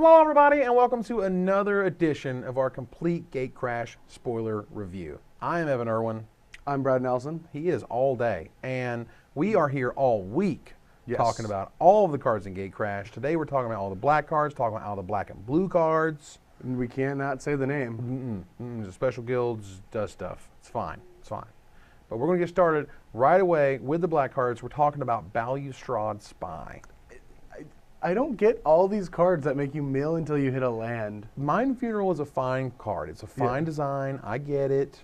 Hello everybody and welcome to another edition of our complete Gatecrash spoiler review. I am Evan Irwin. I'm Brad Nelson. He is all day and we are here all week talking about all of the cards in Gatecrash. Today we're talking about all the black cards, talking about all the black and blue cards. And we cannot say the name. The special guilds does stuff. It's fine. It's fine. But we're going to get started right away with the black cards. We're talking about Balustrade Spy. I don't get all these cards that make you mill until you hit a land. Mind Funeral is a fine card. It's a fine design. I get it.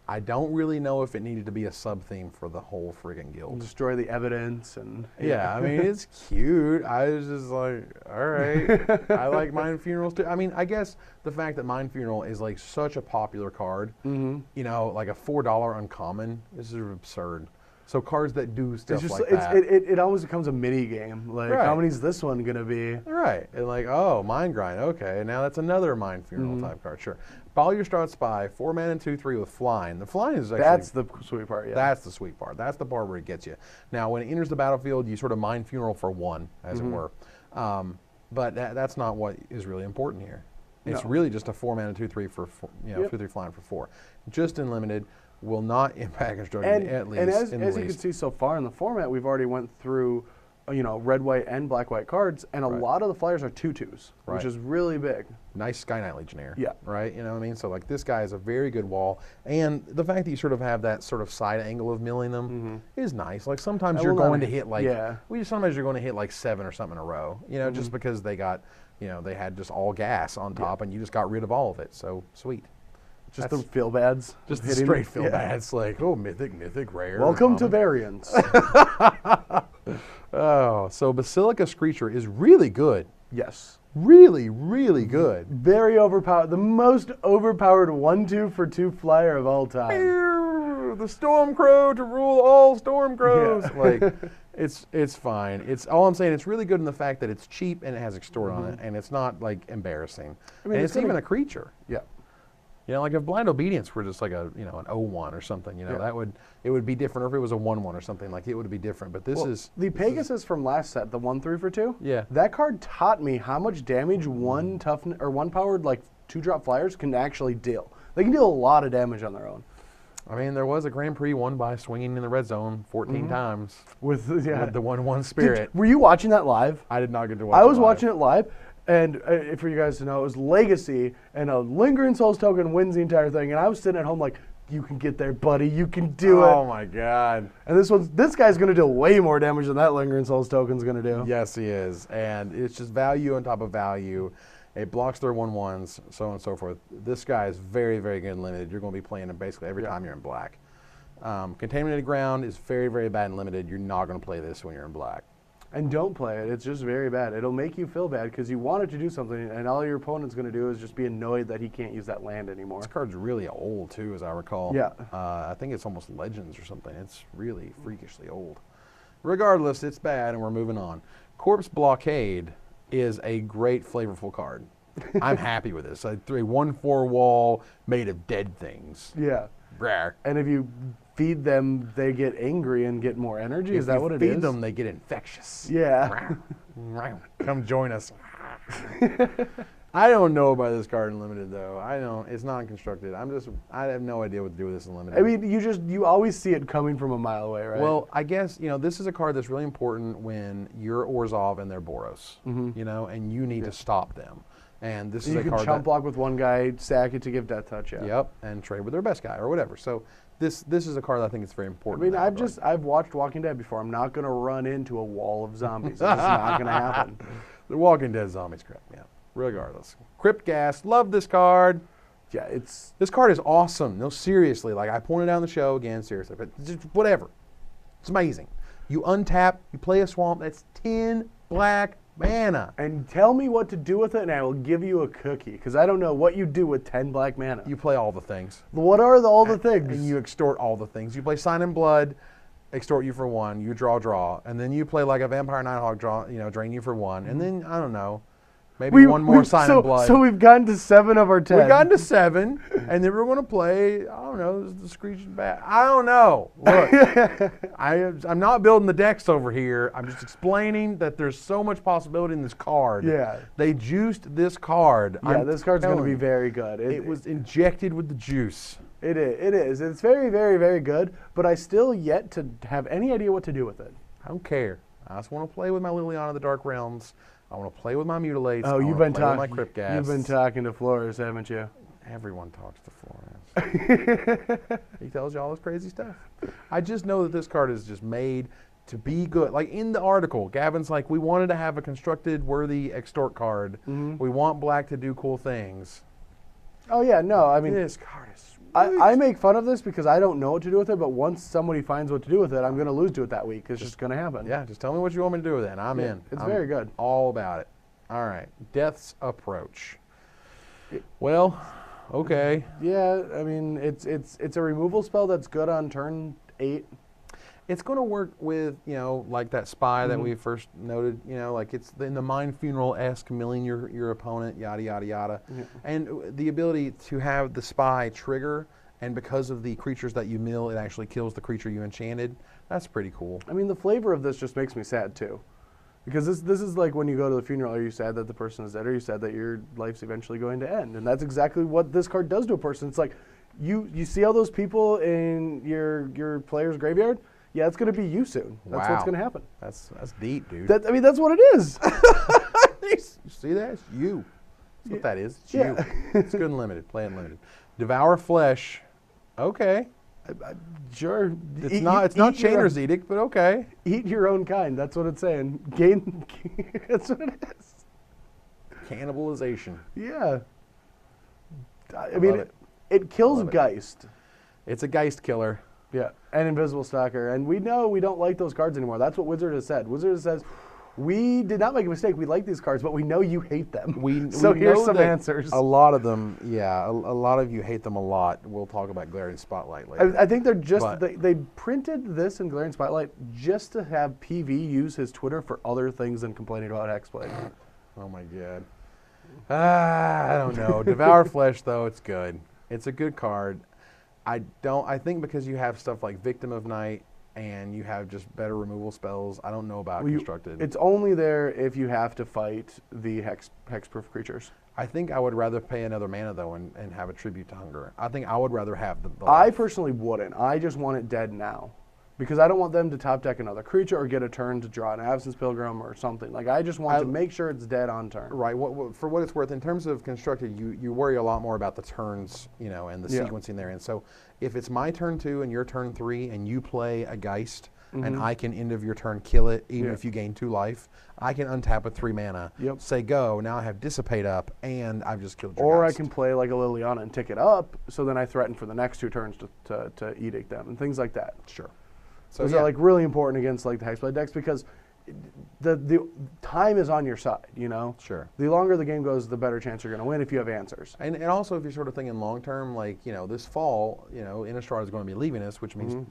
I don't really know if it needed to be a sub-theme for the whole friggin' guild. Destroy the evidence and... Yeah, I mean, it's cute. I was just like, all right. I like Mind Funerals too. I mean, I guess the fact that Mind Funeral is like such a popular card, you know, like a $4 uncommon, this is absurd. So cards that do stuff like that. It almost becomes a mini game. Like, how many is this one going to be? Right. And like, oh, Mind Grind. Okay, now that's another Mind Funeral type card. Sure. Balustrade Spy, 4 mana and 2/3 with flying. The flying is actually... That's the sweet part, yeah. That's the sweet part. That's the part where it gets you. Now, when it enters the battlefield, you sort of Mind Funeral for 1, as it were. But that's not what is really important here. It's really just a 4 mana 2/3 for 2/3 flying for 4. Just in limited. Will not impact construction at least. And as you can see so far in the format, we've already went through, red, white, and black, white cards, and a lot of the flyers are 2/2s, which is really big. Nice Sky Knight Legionnaire. Yeah. Right? You know what I mean? So like this guy is a very good wall, and the fact that you sort of have that sort of side angle of milling them is nice. Like sometimes you're going to hit like, sometimes you're going to hit like 7 or something in a row, just because they got, they had just all gas on top, and you just got rid of all of it. So sweet. Just the feel bads. Just the straight feel bads. Like, oh, mythic, rare. Welcome to variants. Oh, so Basilica Screecher is really good. Yes. Really, really good. Very overpowered. The most overpowered 1/2 for 2 flyer of all time. The Storm Crow to rule all Storm Crows. Yeah. Like, it's fine. It's all I'm saying. It's really good in the fact that it's cheap and it has extort on it, and it's not like embarrassing. I mean, and it's even a creature. Yeah. Like if Blind Obedience were just like a, an 0/1 or something, it would be different. Or if it was a 1/1 or something, like it would be different. But this is the Pegasus from last set, the 1/3 for 2. Yeah. That card taught me how much damage one powered like 2-drop flyers can actually deal. They can deal a lot of damage on their own. I mean, there was a Grand Prix won by swinging in the red zone 14 times with the 1/1 spirit. Were you watching that live? I did not get to watch it. I was watching it live. And for you guys to know, it was Legacy, and a Lingering Souls token wins the entire thing. And I was sitting at home like, you can get there, buddy. You can do it. Oh, my God. And this guy's going to do way more damage than that Lingering Souls token's going to do. Yes, he is. And it's just value on top of value. It blocks their 1/1s, so on and so forth. This guy is very, very good in limited. You're going to be playing him basically every time you're in black. Contaminated Ground is very, very bad in limited. You're not going to play this when you're in black. And don't play it. It's just very bad. It'll make you feel bad because you want it to do something, and all your opponent's going to do is just be annoyed that he can't use that land anymore. This card's really old, too, as I recall. Yeah. I think it's almost Legends or something. It's really freakishly old. Regardless, it's bad, and we're moving on. Corpse Blockade is a great, flavorful card. I'm happy with this. A 1/4 wall made of dead things. Yeah. Rare. And if you feed them, they get angry and get more energy. Is that what it is? If you feed them, they get infectious. Yeah. Come join us. I don't know about this card in limited though. I don't. It's not constructed. I have no idea what to do with this in limited. I mean, you always see it coming from a mile away, right? Well, I guess this is a card that's really important when you're Orzhov and they're Boros. And you need to stop them. And this is a card you can chump block with one guy, sack it to give death touch. Yeah. Yep, and trade with their best guy or whatever. So this is a card that I think is very important. I mean, I've watched Walking Dead before. I'm not going to run into a wall of zombies. It's not going to happen. The Walking Dead zombies crap. Yeah. Regardless, Crypt Gas. Love this card. Yeah, this card is awesome. No, seriously. Like I pointed out on the show again, seriously, but just whatever. It's amazing. You untap, you play a swamp. That's 10 black mana. And tell me what to do with it, and I will give you a cookie, because I don't know what you do with 10 black mana. You play all the things. What are all the things? And you extort all the things. You play Sign in Blood, extort you for 1. You draw, and then you play like a Vampire Nighthawk, draw, drain you for 1, and then I don't know. Maybe one more Sign in Blood. So we've gotten to 7 of our 10. We've gotten to 7, and then we're going to play, I don't know, the Screeching Bat. I don't know. Look, I'm not building the decks over here. I'm just explaining that there's so much possibility in this card. Yeah. They juiced this card. Yeah, this card's going to be very good. It was injected with the juice. It is. It's very, very, very good, but I still yet to have any idea what to do with it. I don't care. I just want to play with my Liliana of the Dark Realms. I want to play with my Mutilates. Oh, you've been talking. My Crypt Gas. You've been talking to Flores, haven't you? Everyone talks to Flores. He tells you all this crazy stuff. I just know that this card is just made to be good. Like in the article, Gavin's like, we wanted to have a constructed worthy extort card. We want black to do cool things. Oh yeah, no, I mean this card is. I make fun of this because I don't know what to do with it, but once somebody finds what to do with it, I'm going to lose to it that week. It's just going to happen. Yeah, just tell me what you want me to do with it, and I'm in. It's very good. All about it. All right, Death's Approach. Well, okay. Yeah, I mean, it's a removal spell that's good on turn 8. It's going to work with, like that spy that we first noted, like it's in the Mind Funeral-esque milling your opponent, yada, yada, yada. Yeah. And the ability to have the spy trigger, and because of the creatures that you mill, it actually kills the creature you enchanted. That's pretty cool. I mean, the flavor of this just makes me sad, too. Because this is like when you go to the funeral, are you sad that the person is dead, or are you sad that your life's eventually going to end? And that's exactly what this card does to a person. It's like, you see all those people in your player's graveyard? Yeah, it's going to be you soon. That's what's going to happen. That's deep, dude. That's what it is. You see that? It's you. That's what that is. It's you. It's good and limited. Play unlimited. Devour Flesh. Okay. Sure. It's not Chainer's Edict, but okay. Eat your own kind. That's what it's saying. That's what it is. Cannibalization. Yeah. I mean, it kills Geist. It's a Geist killer. Yeah, and Invisible Stalker. And we know we don't like those cards anymore. That's what Wizard has said. Wizard says, we did not make a mistake. We like these cards, but we know you hate them. So here's some answers. A lot of them, yeah, a lot of you hate them a lot. We'll talk about Glaring Spotlight later. I think they're just, they printed this in Glaring Spotlight just to have PV use his Twitter for other things than complaining about Hexblade. Oh my God. I don't know. Devour Flesh, though, it's good. It's a good card. I think because you have stuff like Victim of Night and you have just better removal spells, I don't know about Constructed. It's only there if you have to fight the hexproof creatures. I think I would rather pay another mana, though, and have a Tribute to Hunger. I think I would rather have the I personally wouldn't. I just want it dead now. Because I don't want them to top deck another creature or get a turn to draw an Absence Pilgrim or something. Like, I just want to make sure it's dead on turn. Right. For what it's worth, in terms of Constructed, you worry a lot more about the turns, and the sequencing there. And so if it's my turn 2 and your turn 3 and you play a Geist and I can end of your turn kill it, even if you gain 2 life, I can untap with 3 mana, say go, now I have Dissipate up, and I've just killed your Geist. I can play like a Liliana and tick it up, so then I threaten for the next 2 turns to Edict them and things like that. Sure. So those are like really important against like the Hexblade decks because the time is on your side, Sure. The longer the game goes, the better chance you're going to win if you have answers. And also if you're sort of thinking long term, like, this fall, Innistrad is going to be leaving us, which means,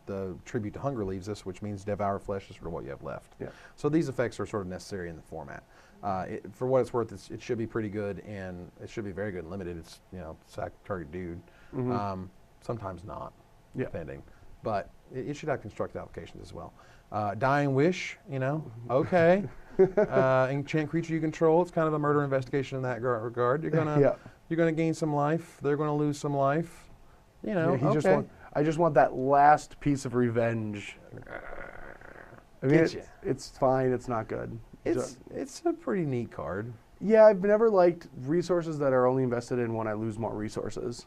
the Tribute to Hunger leaves us, which means Devour Flesh is sort of what you have left. Yeah. So these effects are sort of necessary in the format. For what it's worth, it should be pretty good, and it should be very good and limited. It's, sack target dude. Sometimes not, depending. But it should have constructed applications as well. Dying Wish, okay. Enchant creature you control. It's kind of a murder investigation in that regard. You're gonna gain some life. They're gonna lose some life. Okay. I just want that last piece of revenge. I mean, it's fine. It's not good. It's a pretty neat card. Yeah, I've never liked resources that are only invested in when I lose more resources.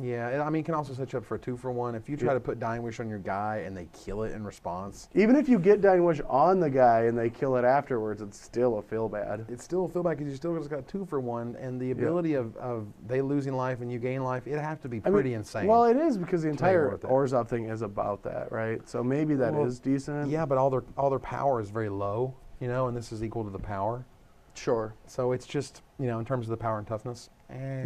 Yeah, I mean, it can also set you up for a 2-for-1. If you try to put Dying Wish on your guy and they kill it in response. Even if you get Dying Wish on the guy and they kill it afterwards, it's still a feel bad. It's still a feel bad because you still just got 2-for-1, and the ability of they losing life and you gain life, it have to be pretty insane. Well, it is because the entire Orzhov thing is about that, right? So maybe that is decent. Yeah, but all their power is very low, and this is equal to the power. Sure. So it's just, in terms of the power and toughness.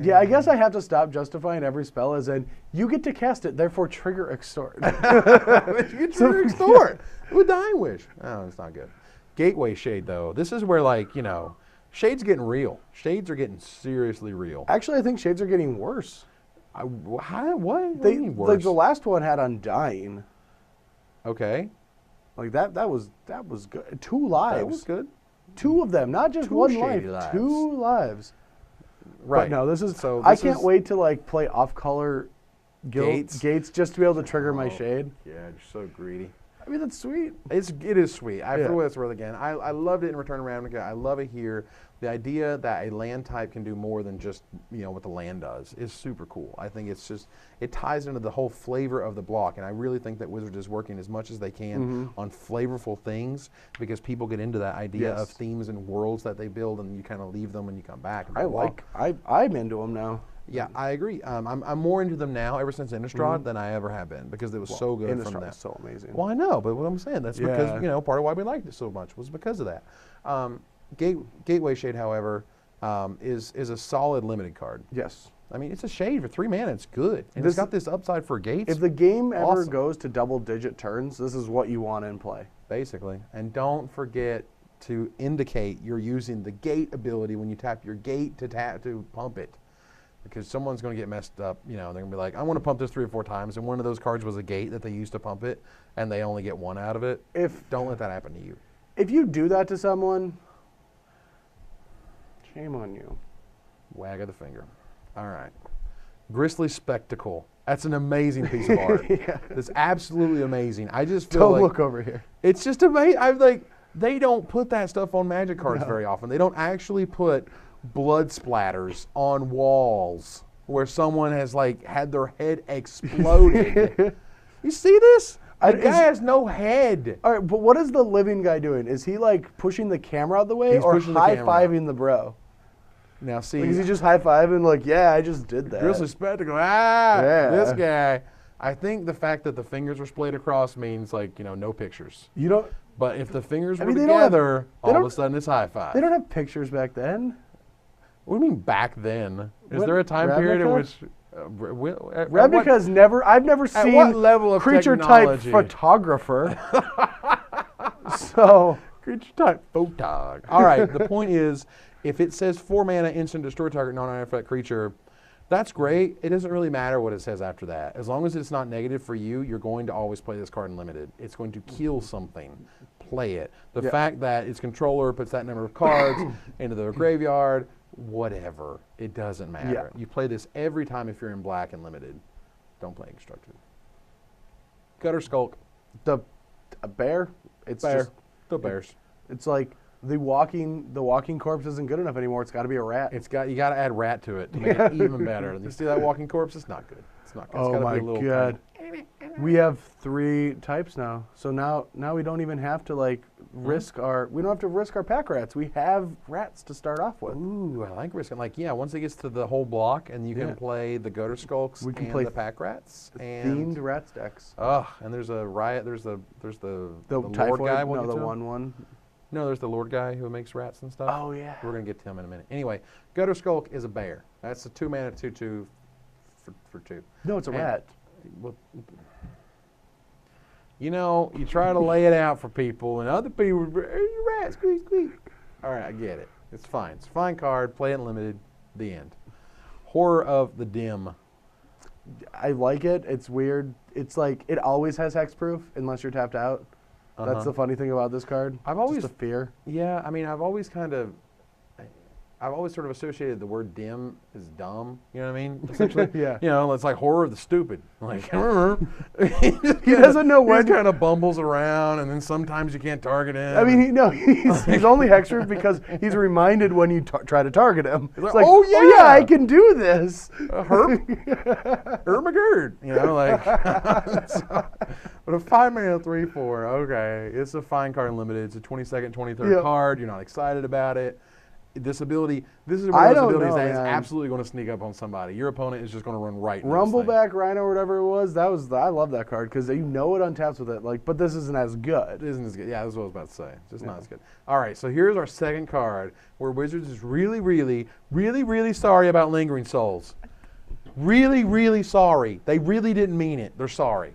Yeah, I guess I have to stop justifying every spell as in, you get to cast it, therefore trigger Extort. You get trigger Extort with Dying Wish. Oh, it's not good. Gateway Shade, though. This is where, like, Shade's getting real. Shades are getting seriously real. Actually, I think Shades are getting worse. What? What do you mean worse? Like the last one had Undying. Okay. Like that was good. 2 lives. That was good. 2 of them, not just 1 life. Lives. 2 lives. Right. But no, this is. So I can't wait to like play off-color gates just to be able to trigger my Shade. Yeah, you're so greedy. I mean, that's sweet. It is sweet. For what it's worth, again, I loved it in Return to Ravnica. I love it here. The idea that a land type can do more than just what the land does is super cool. I think it ties into the whole flavor of the block, and I really think that Wizards is working as much as they can on flavorful things because people get into that idea of themes and worlds that they build, and you kind of leave them when you come back. I'm into them now. Yeah, I agree. I'm more into them now ever since Innistrad than I ever have been because it was so good from that. So amazing. Well, I know, but what I'm saying, that's because, part of why we liked it so much was because of that. Gateway Shade, however, is a solid limited card. Yes. I mean, it's a Shade for 3 mana. It's good. And it's got this upside for gates. If the game ever goes to double-digit turns, this is what you want in play. Basically. And don't forget to indicate you're using the gate ability when you tap your gate to pump it. Because someone's going to get messed up, they're going to be like, I want to pump this 3 or 4 times, and one of those cards was a gate that they used to pump it, and they only get 1 out of it. Don't let that happen to you. If you do that to someone, shame on you. Wag of the finger. All right. Grisly Spectacle. That's an amazing piece of art. It's absolutely amazing. I just feel Don't look over here. It's just amazing. They don't put that stuff on Magic cards very often. They don't actually put blood splatters on walls where someone has had their head exploded. You see this? The guy has no head. All right, but what is the living guy doing? Is he pushing the camera out of the way or high-fiving the bro? Now see, is he just high-fiving yeah, I just did that. Grisly Spectacle, this guy. I think the fact that the fingers were splayed across means no pictures. You don't. But if the fingers were together, all of a sudden it's high five. They don't have pictures back then. What do you mean back then? Is there a time period in which Ravnica's I've never seen what level of creature technology? Type photographer. So creature type photog. All right. The point is, if it says 4 mana instant destroy target non-artifact creature, that's great. It doesn't really matter what it says after that. As long as it's not negative for you, you're going to always play this card in limited. It's going to kill something. Play it. The fact that its controller puts that number of cards into the graveyard, whatever. It doesn't matter. You play this every time if you're in black and limited. Don't play constructed. Gutter Skulk. A bear? It's just the bears. It's like the walking corpse isn't good enough anymore. It's got to be a rat. You got to add rat to it to make it even better. You see that walking corpse? It's not good. It's not good. Oh my god. We have 3 types now. So now we don't even have to risk our pack rats. We have rats to start off with. Ooh, I like risking. Once it gets to the whole block and you can play the Gutter Skulks and the pack rats and themed rat stacks. And there's a riot. There's the Lord guy. No, the 1/1. No, there's the Lord guy who makes rats and stuff. Oh yeah. We're gonna get to him in a minute. Anyway, Gutter Skulk is a bear. That's a 2 mana 2/2 for 2. No, it's a rat. Well, you try to lay it out for people, and other people, you rat, squeak, squeak. All right, I get it. It's fine. It's a fine card. Play it limited. The end. Horror of the Dim. I like it. It's weird. It's it always has hexproof unless you're tapped out. That's the funny thing about this card. Just the fear. Yeah, I mean, I've always sort of associated the word dim as dumb. You know what I mean? Essentially, it's like horror of the stupid. He doesn't know when. He kind of bumbles around, and then someties you can't target him. I mean, he's only hexproof because he's reminded when you try to target him. It's like, oh yeah, I can do this. Ermagerd. But a 5 mana 3/4. Okay, it's a fine card limited. It's a 22nd, 23rd card. You're not excited about it. This is one of those abilities that is absolutely going to sneak up on somebody. Your opponent is just going to run right into Rumbleback Rhino or whatever it was. I love that card because it untaps with it. But this isn't as good. It isn't as good. Yeah, that's what I was about to say. Just not as good. All right, so here's our second card where Wizards is really, really, really, really sorry about Lingering Souls. Really, really sorry. They really didn't mean it. They're sorry.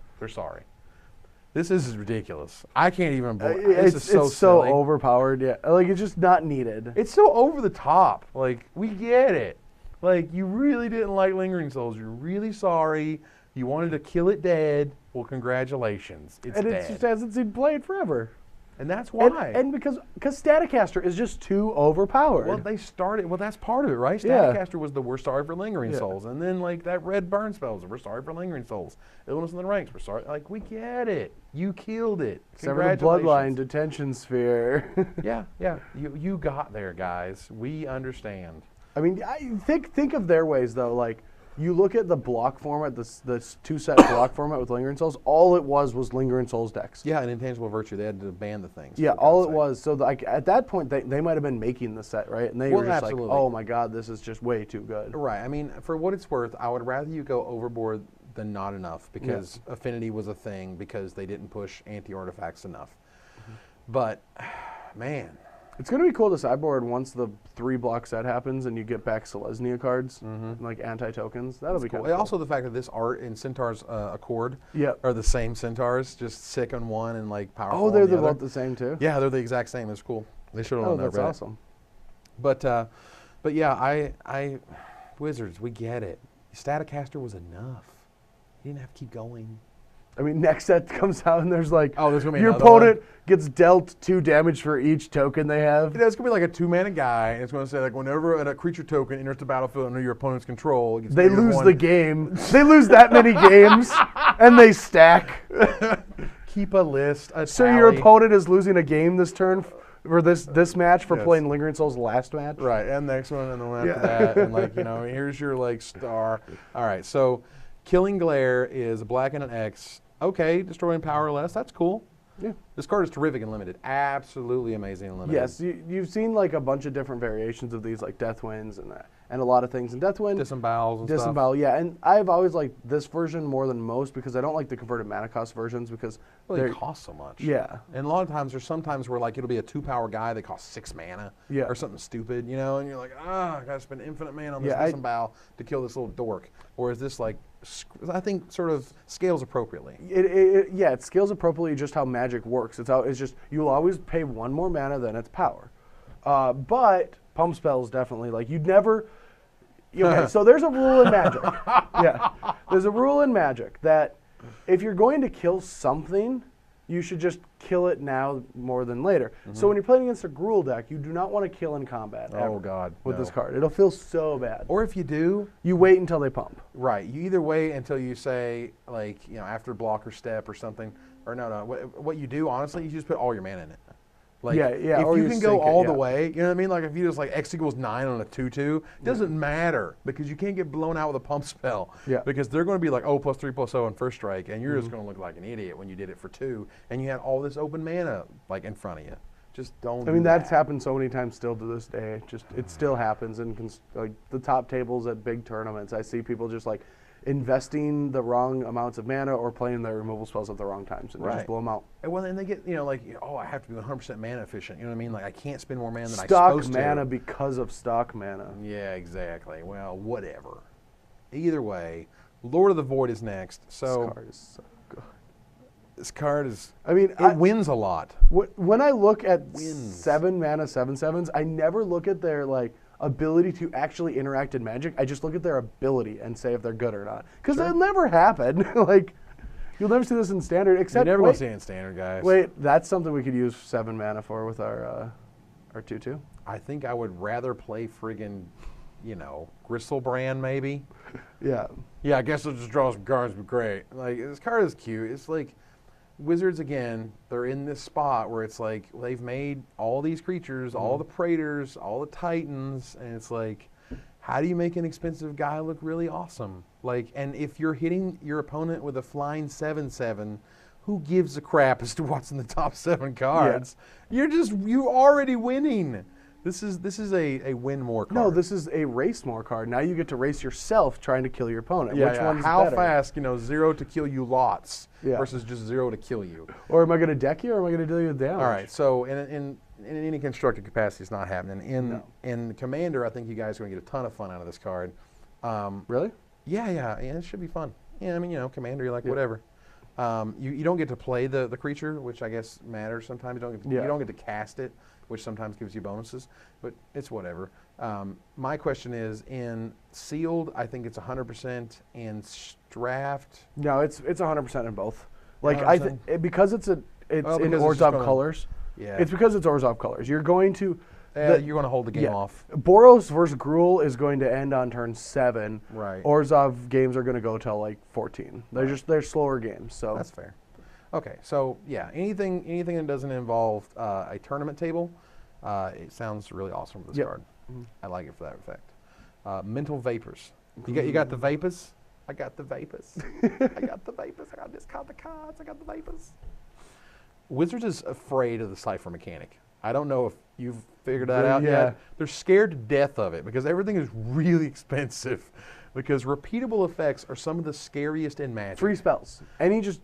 This is ridiculous. I can't even believe it's so overpowered. Yeah, like it's just not needed. It's so over the top. Like we get it. Like you really didn't like Lingering Souls. You're really sorry. You wanted to kill it dead. Well, congratulations. It's dead. It just hasn't seen played forever. And that's why. And because Staticaster is just too overpowered. Well, they started. Well, that's part of it, right? Staticaster was we're sorry for Lingering Souls, and then like that red burn spells, we're sorry for Lingering Souls. Illness in the ranks, we're sorry. Like we get it. You killed it. Severed the bloodline, detention sphere. yeah. You got there, guys. We understand. I mean, think of their ways though. Like you look at the block format, the 2-set block format with Lingering Souls. All it was Lingering Souls decks. Yeah, an intangible virtue. They had to ban the things. Yeah, all it was. So like at that point, they might have been making the set, right? And they were just absolutely. like, oh my god, this is just way too good. Right. I mean, for what it's worth, I would rather you go overboard than not enough because affinity was a thing because they didn't push anti-artifacts enough. But man. It's going to be cool to sideboard once the 3-block set happens and you get back Selesnya cards, like anti-tokens. That'll be cool. Also the fact that this art in Centaur's Accord are the same Centaurs, just sick on one and like powerful on the other. Both the same too? Yeah, they're the exact same. It's cool. They should have on their Reddit. That's awesome. But yeah, I Wizards, we get it. Staticaster was enough. You didn't have to keep going. I mean, next set comes out and there's like, there's gonna be your opponent gets dealt 2 damage for each token they have. It's gonna be like a 2-mana guy, and it's gonna say like whenever a creature token enters the battlefield under your opponent's control, it gets they lose the game. They lose that many games, and they stack. Keep a list. So your opponent is losing a game this turn, or this match for playing Lingering Souls last match. Right, and next one, and the one after that, and like here's your like star. All right, so. Killing Glare is a black and an X. Okay, destroying powerless. That's cool. Yeah. This card is terrific and limited. Absolutely amazing and limited. Yes, you've seen like a bunch of different variations of these, like Deathwinds and a lot of things. And Deathwind, Disembowels and stuff. Disembowel, yeah. And I've always liked this version more than most because I don't like the converted mana cost versions because they cost so much. Yeah. And a lot of times there's sometimes where like it'll be a 2-power guy that costs 6 mana or something stupid, and you're like, I gotta spend infinite mana on this Disembowel to kill this little dork. Or is this like I think sort of scales appropriately. It scales appropriately just how Magic works. It's just you'll always pay 1 more mana than its power. But pump spells definitely like you'd never. Okay, so there's a rule in Magic. There's a rule in Magic that if you're going to kill something, you should just kill it now more than later. So when you're playing against a Gruul deck, you do not want to kill in combat. Oh God, with this card, it'll feel so bad. Or if you do, you wait until they pump. Right. You either wait until you say like after block or step or something, or no. What you do honestly, you just put all your mana in it. Like, if you can go all the way, you know what I mean? Like if you just like X equals 9 on a 2/2, it doesn't matter because you can't get blown out with a pump spell. Yeah. Because they're going to be like, +3/+0 on first strike, and you're just going to look like an idiot when you did it for 2, and you had all this open mana like in front of you. Just don't. I mean, that's happened so many times still to this day. It still happens in like the top tables at big tournaments. I see people just like investing the wrong amounts of mana or playing their removal spells at the wrong times and just blow them out. And well, then they get, I have to be 100% mana efficient. You know what I mean? Like I can't spend more mana than I'm supposed to. Stock mana because of stock mana. Yeah, exactly. Well, whatever. Either way, Lord of the Void is next. So this card is so good. This card is. I mean, it wins a lot. When I look at 7 mana 7/7s, I never look at their like ability to actually interact in Magic. I just look at their ability and say if they're good or not. Because it'll never happen. Like, you'll never see this in Standard. Except you're never going to see it in Standard, guys. Wait, that's something we could use 7 mana for with our 2/2. I think I would rather play friggin', Gristlebrand maybe. Yeah. Yeah, I guess I'll just draw some cards, but great. Like, this card is cute. It's like, Wizards, again, they're in this spot where it's like they've made all these creatures, all the Praetors, all the Titans, and it's like, how do you make an expensive guy look really awesome? Like, and if you're hitting your opponent with a flying 7/7, who gives a crap as to what's in the top 7 cards? Yeah. You're already winning. This is a win more card. No, this is a race more card. Now you get to race yourself trying to kill your opponent. Yeah, Which one's how better? fast, 0 to kill you lots versus just 0 to kill you. Or am I going to deck you or am I going to deal you damage? All right, so in any constructed capacity, it's not happening. In Commander, I think you guys are going to get a ton of fun out of this card. Really? Yeah, it should be fun. Yeah, I mean, Commander, you're like, whatever. You don't get to play the creature, which I guess matters sometimes. You don't get to cast it, which sometimes gives you bonuses, but it's whatever. My question is, in sealed, I think it's 100%. In draft, no, it's 100% in both. Like because it's in Orzhov colors. Yeah, it's because it's Orzhov colors. You're going to. You're going to hold the game off. Boros versus Gruul is going to end on turn 7. Right. Orzhov games are going to go till like 14. They're slower games. So that's fair. Okay, so yeah, anything that doesn't involve a tournament table, it sounds really awesome for this card. Mm-hmm. I like it for that effect. Mental vapors. You got the vapors. I got the vapors. I got the vapors. I got to discard the cards. I got the vapors. Wizards is afraid of the Cypher mechanic. I don't know if you've figured that out yet. They're scared to death of it because everything is really expensive. Because repeatable effects are some of the scariest in Magic. Free spells.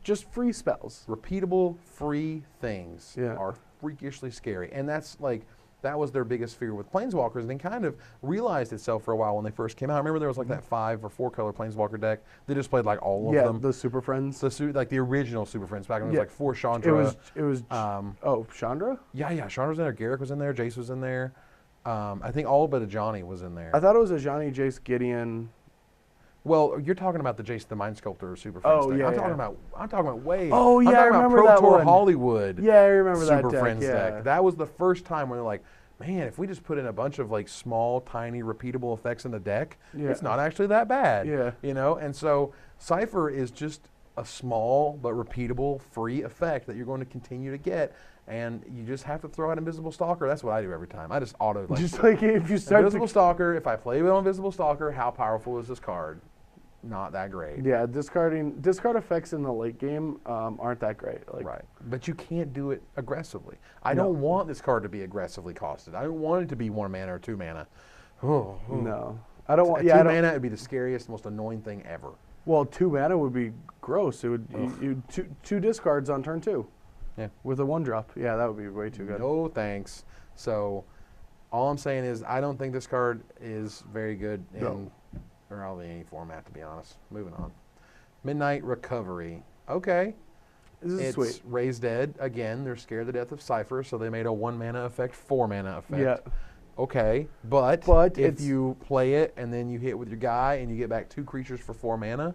Just free spells. Repeatable, free things are freakishly scary. And that was their biggest fear with Planeswalkers, and they kind of realized itself for a while when they first came out. I remember there was like that 5 or 4 color Planeswalker deck. They just played like all of them. Yeah, the Super Friends. Like the original Super Friends back when it was like 4 Chandra. It was Chandra? Yeah, Chandra was in there. Garrick was in there. Jace was in there. I think all but Ajani was in there. I thought it was Ajani, Jace, Gideon. Well, you're talking about the Jace the Mind Sculptor Super Friends deck. I'm talking about way. Oh yeah, I'm talking I remember about that Pro Tour one. Hollywood. Yeah, I remember that Super deck. Friends deck. That was the first time where they're like, man, if we just put in a bunch of like small, tiny, repeatable effects in the deck, it's not actually that bad. Yeah. You know, and so Cypher is just a small but repeatable, free effect that you're going to continue to get. And you just have to throw out Invisible Stalker. That's what I do every time. I just just like if you start Invisible Stalker. If I play with Invisible Stalker, how powerful is this card? Not that great. Yeah, discard effects in the late game aren't that great. Right, but you can't do it aggressively. I don't want this card to be aggressively costed. I don't want it to be 1 mana or 2 mana. No, I don't want. 2 mana would be the scariest, most annoying thing ever. Well, 2 mana would be gross. It would you two discards on turn 2. Yeah, with a 1-drop. Yeah, that would be way too good. No thanks. So, all I'm saying is I don't think this card is very good in probably any format, to be honest. Moving on. Midnight Recovery. Okay. This is sweet. It's Raise Dead. Again, they're scared to death of Cypher, so they made a 1 mana effect, 4 mana effect. Yeah. Okay, but if you play it and then you hit with your guy and you get back 2 creatures for 4 mana.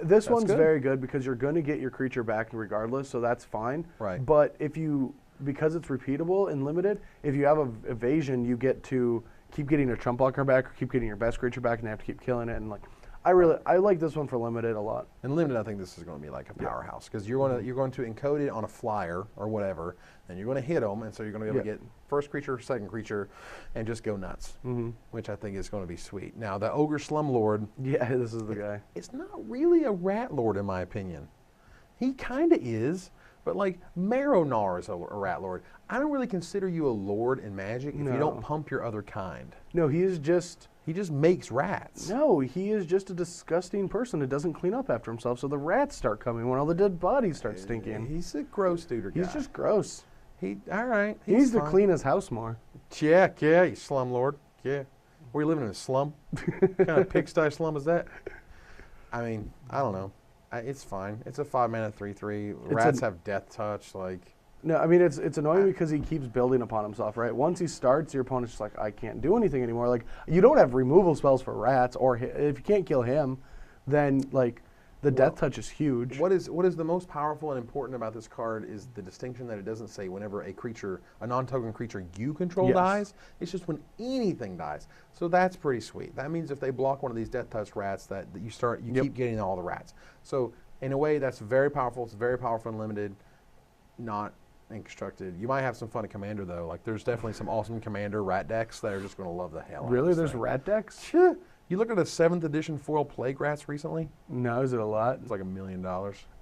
This one's very good because you're going to get your creature back regardless, so that's fine. Right. But because it's repeatable and limited, if you have evasion, you get to keep getting your trump blocker back or keep getting your best creature back and they have to keep killing it. And I like this one for limited a lot. And limited, I think this is going to be like a powerhouse because you're going to encode it on a flyer or whatever, and you're going to hit them, and so you're going to be able to get first creature, second creature, and just go nuts, which I think is going to be sweet. Now the Ogre Slumlord. Yeah, this is the guy. It's not really a rat lord in my opinion. He kind of is. But like Marrow-Gnawer is a rat lord. I don't really consider you a lord in Magic if you don't pump your other kind. No, he just makes rats. No, he is just a disgusting person who doesn't clean up after himself. So the rats start coming when all the dead bodies start stinking. He's a gross dude. He's just gross. All right. He needs to clean his house more. Yeah, you slum lord. Yeah. Were you living in a slum? What kind of pigsty slum is that? I mean, I don't know. It's fine. It's a 5 mana 3/3. Rats have death touch. No, I mean it's annoying because he keeps building upon himself, right? Once he starts, your opponent's just like, I can't do anything anymore. Like you don't have removal spells for rats, or if you can't kill him, then the death touch is huge. What is the most powerful and important about this card is the distinction that it doesn't say whenever a non-token creature you control dies. It's just when anything dies. So that's pretty sweet. That means if they block one of these death touch rats, that you keep getting all the rats. So in a way, that's very powerful. It's very powerful and limited, not and constructed. You might have some fun at Commander though. Like there's definitely some awesome Commander rat decks that are just going to love the hell out of Really? this There's thing. rat decks? Sure. You look at a 7th edition foil Plague Rats recently? No, is it a lot? It's like $1 million.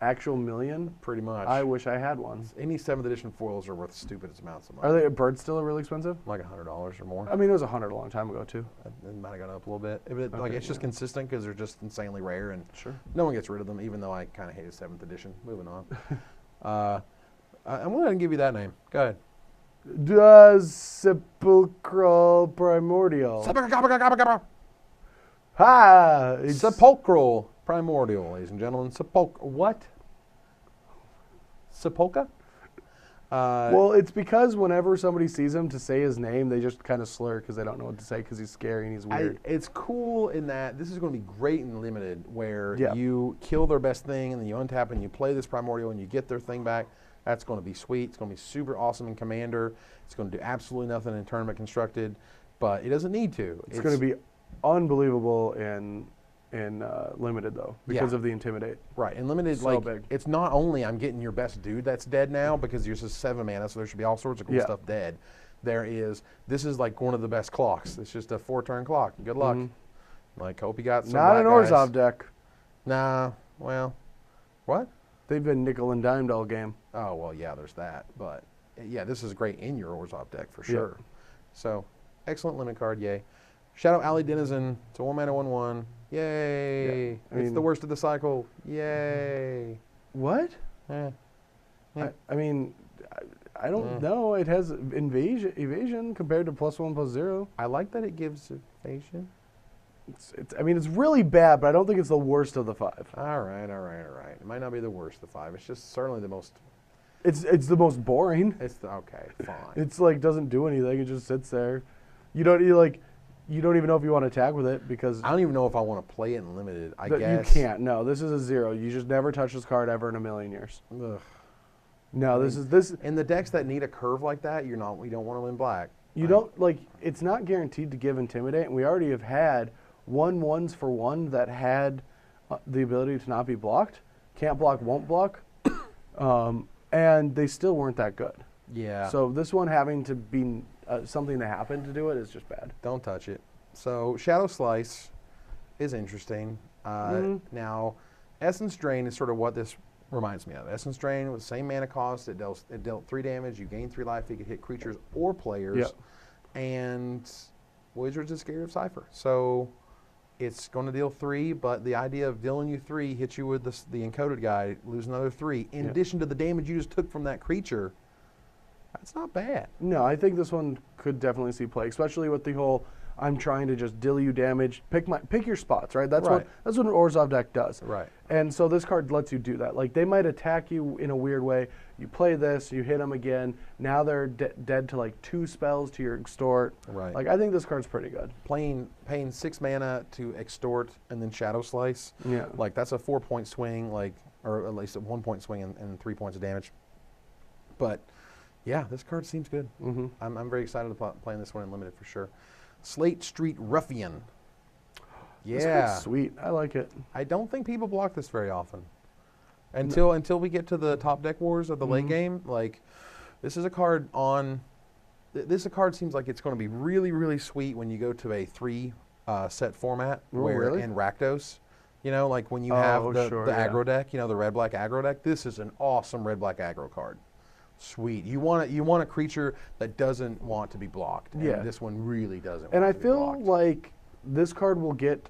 Actual million? Pretty much. I wish I had one. Any 7th edition foils are worth stupidest amounts of money. Are they birds still really expensive? Like $100 or more. I mean, it was $100 a long time ago too. It might have gone up a little bit. It's just consistent because they're just insanely rare, and no one gets rid of them. Even though I kind of hated 7th edition. Moving on. I'm going to give you that name. Go ahead. Sepulchral Primordial. Sepulchral Primordial, ladies and gentlemen. What? Sepulka. Well, it's because whenever somebody sees him to say his name, they just kind of slur because they don't know what to say because he's scary and he's weird. It's cool in that this is going to be great in Limited, where you kill their best thing and then you untap and you play this Primordial and you get their thing back. That's going to be sweet. It's going to be super awesome in Commander. It's going to do absolutely nothing in Tournament Constructed, but it doesn't need to. It's going to be unbelievable in Limited, though, because of the Intimidate. Right, in Limited, so big. It's not only I'm getting your best dude that's dead now, because yours is 7 mana, so there should be all sorts of cool stuff dead. This is like one of the best clocks. It's just a 4-turn clock. Good luck. Like, hope you got some Not an black Orzhov deck. Nah, well, what? They've been nickel and dimed all game. Oh, well, yeah, there's that. But, yeah, this is great in your Orzhov deck for sure. So, excellent limit card, yay. Shadow Alley Denizen, it's a 1-mana 1/1. Yay. Yeah, it's the worst of the cycle. Yay. What? Yeah. I mean, I don't know. It has evasion compared to +1/+0. I like that it gives evasion. I mean, it's really bad, but I don't think it's the worst of the 5. All right. It might not be the worst of the 5. It's just certainly the most. It's the most boring. Okay, fine. It's like doesn't do anything. It just sits there. You don't even know if you want to attack with it because I don't even know if I want to play it in Limited. I guess you can't. No, this is a 0. You just never touch this card ever in a million years. Ugh. No, this in the decks that need a curve like that. We don't want to win black. You don't like. It's not guaranteed to give Intimidate, and we already have had 1/1s for 1 that had the ability to not be blocked. Can't block, won't block, and they still weren't that good. Yeah. So this one having to be something that happened to do it is just bad. Don't touch it. So Shadow Slice is interesting. Now, Essence Drain is sort of what this reminds me of. Essence Drain with the same mana cost. It dealt 3 damage. You gain 3 life. You could hit creatures or players. Yep. And Wizards is scared of Cypher. So it's going to deal 3, but the idea of dealing you 3 hits you with the encoded guy, lose another 3. In addition to the damage you just took from that creature, that's not bad. No, I think this one could definitely see play, especially with the whole I'm trying to just deal you damage. Pick your spots, right? That's what an Orzhov deck does. Right. And so this card lets you do that. Like they might attack you in a weird way. You play this, you hit them again. Now they're dead to like 2 spells to your extort. Right. Like I think this card's pretty good. Paying 6 mana to extort and then Shadow Slice. Yeah. Like that's a 4-point swing, or at least a 1-point swing and 3 points of damage. But yeah, this card seems good. I'm very excited about playing this one in Limited for sure. Slate Street Ruffian. Yeah. This card's sweet. I like it. I don't think people block this very often. Until we get to the top deck wars of the late game. Like, this is a card this card seems like it's going to be really, really sweet when you go to a 3 set format. In Rakdos. You know, like when you have the aggro deck, the red-black aggro deck. This is an awesome red-black aggro card. Sweet. You want a creature that doesn't want to be blocked. And this one really doesn't. And want I to be blocked. feel like this card will get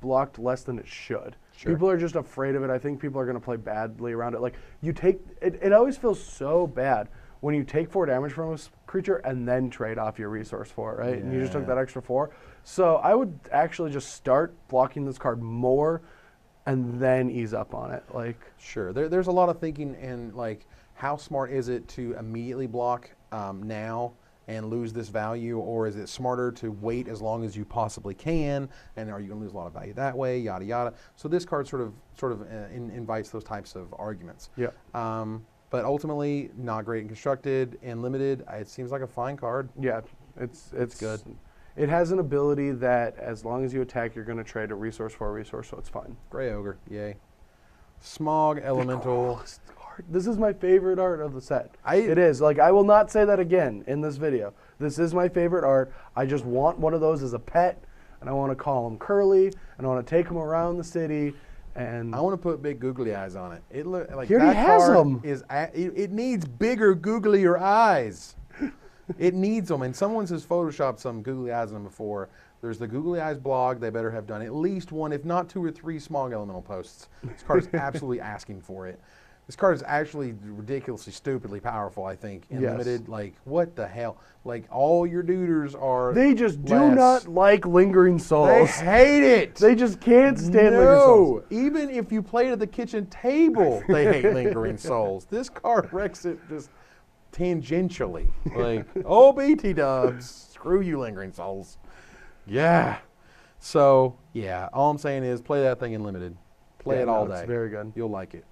blocked less than it should. Sure. People are just afraid of it. I think people are going to play badly around it. Like you take it always feels so bad when you take 4 damage from a creature and then trade off your resource for it, right? Yeah. And you just took that extra 4. So I would actually just start blocking this card more and then ease up on it. Like sure. There's a lot of thinking and like how smart is it to immediately block now and lose this value, or is it smarter to wait as long as you possibly can, and are you going to lose a lot of value that way, yada yada. So this card sort of invites those types of arguments. Yeah. But ultimately, not great and constructed and limited. It seems like a fine card. Yeah, it's good. It has an ability that as long as you attack, you're going to trade a resource for a resource, so it's fine. Gray Ogre, yay. Smog Elemental. This is my favorite art of the set. It is. Like, I will not say that again in this video. This is my favorite art. I just want one of those as a pet, and I want to call him Curly, and I want to take him around the city, and I want to put big googly eyes on it. It look like he already has them. It needs bigger googlier eyes. It needs them, and someone has photoshopped some googly eyes on them before. There's the Googly Eyes blog. They better have done at least 1, if not 2 or 3 Smog Elemental posts. This card is absolutely asking for it. This card is actually ridiculously, stupidly powerful, I think, in limited. Like, what the hell? Like, all your duders are They just do not like Lingering Souls. They hate it. They just can't stand Lingering Souls. Even if you play it at the kitchen table, they hate Lingering Souls. This card wrecks it just tangentially. Like, oh, BT dubs. Screw you, Lingering Souls. Yeah. So, yeah, all I'm saying is play that thing in limited. Play it all day. It's very good. You'll like it.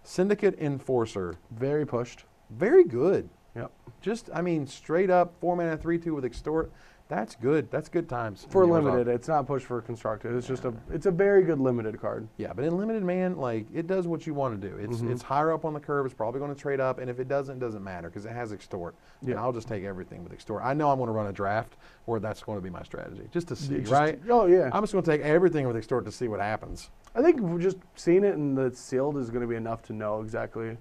Syndicate Enforcer. Very pushed. Very good. Yep. Just, I mean, straight up 4 mana 3/2 with Extort. That's good. That's good times. For limited, it's not pushed for constructed. It's just it's a very good limited card. Yeah, but in limited, man, like it does what you want to do. It's higher up on the curve. It's probably going to trade up, and if it doesn't, it doesn't matter because it has Extort. Yeah. And I'll just take everything with Extort. I know I'm going to run a draft where that's going to be my strategy, just to see, right? Oh yeah. I'm just going to take everything with Extort to see what happens. I think just seeing it and it's sealed is going to be enough to know exactly.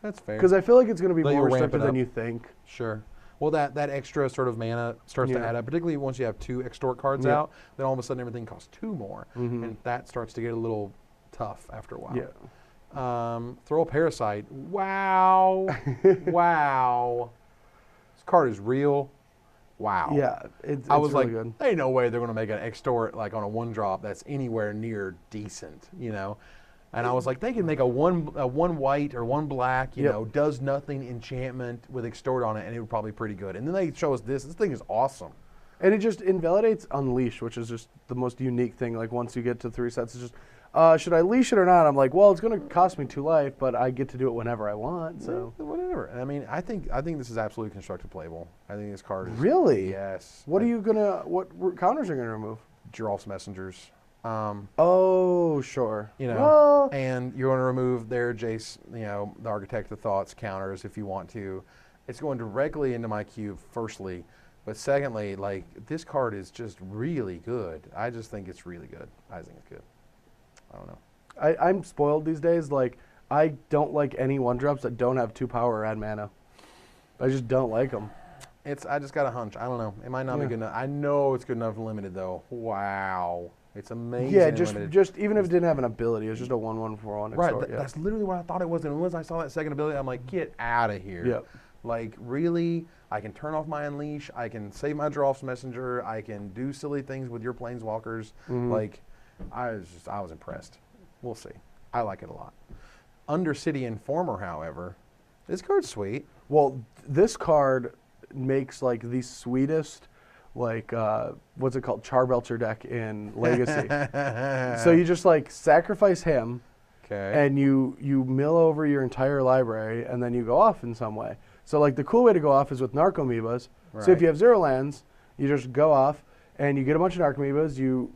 That's fair. Because I feel like it's going to be more restricted than you think. Sure. Well, that extra sort of mana starts to add up, particularly once you have 2 Extort cards out. Then all of a sudden everything costs 2 more, and that starts to get a little tough after a while. Yeah. Throw a Parasite. Wow. Wow. This card is real. Wow. Yeah. It's I was really like, good. ain't no way they're going to make an Extort like on a 1-drop that's anywhere near decent, you know. And I was like, they can make a one white or 1 black, you know, does nothing enchantment with Extort on it, and it would probably be pretty good. And then they show us this. This thing is awesome. And it just invalidates Unleash, which is just the most unique thing. Like, once you get to 3 sets, it's just, should I leash it or not? I'm like, well, it's going to cost me 2 life, but I get to do it whenever I want, so. Whatever. I mean, I think this is absolutely constructed playable. I think this card is. Really? Yes. What counters are you going to remove? Giralf's Messengers. Oh, sure. You know, and you're going to remove their Jace, you know, the Architect of Thoughts counters if you want to. It's going directly into my cube, firstly. But secondly, like, this card is just really good. I just think it's really good. I think it's good. I don't know. I'm spoiled these days. Like, I don't like any 1-drops that don't have 2 power or add mana. I just don't like them. I just got a hunch. I don't know. It might not be good enough. I know it's good enough limited, though. Wow. It's amazing. Yeah, just even if it didn't have an ability, it was just a 1/1 for 1. Right, that's literally what I thought it was. And once I saw that second ability, I'm like, get out of here. Yep. Like, really? I can turn off my Unleash. I can save my Giralf's Messenger. I can do silly things with your Planeswalkers. Like, I was impressed. We'll see. I like it a lot. Undercity Informer, however, this card's sweet. Well, this card makes, like, the sweetest, like, what's it called? Char Belts deck in Legacy. So you just, like, sacrifice him, and you mill over your entire library, and then you go off in some way. So, like, the cool way to go off is with Narcomoebas. Right. So if you have 0 lands, you just go off, and you get a bunch of Narcomoebas, you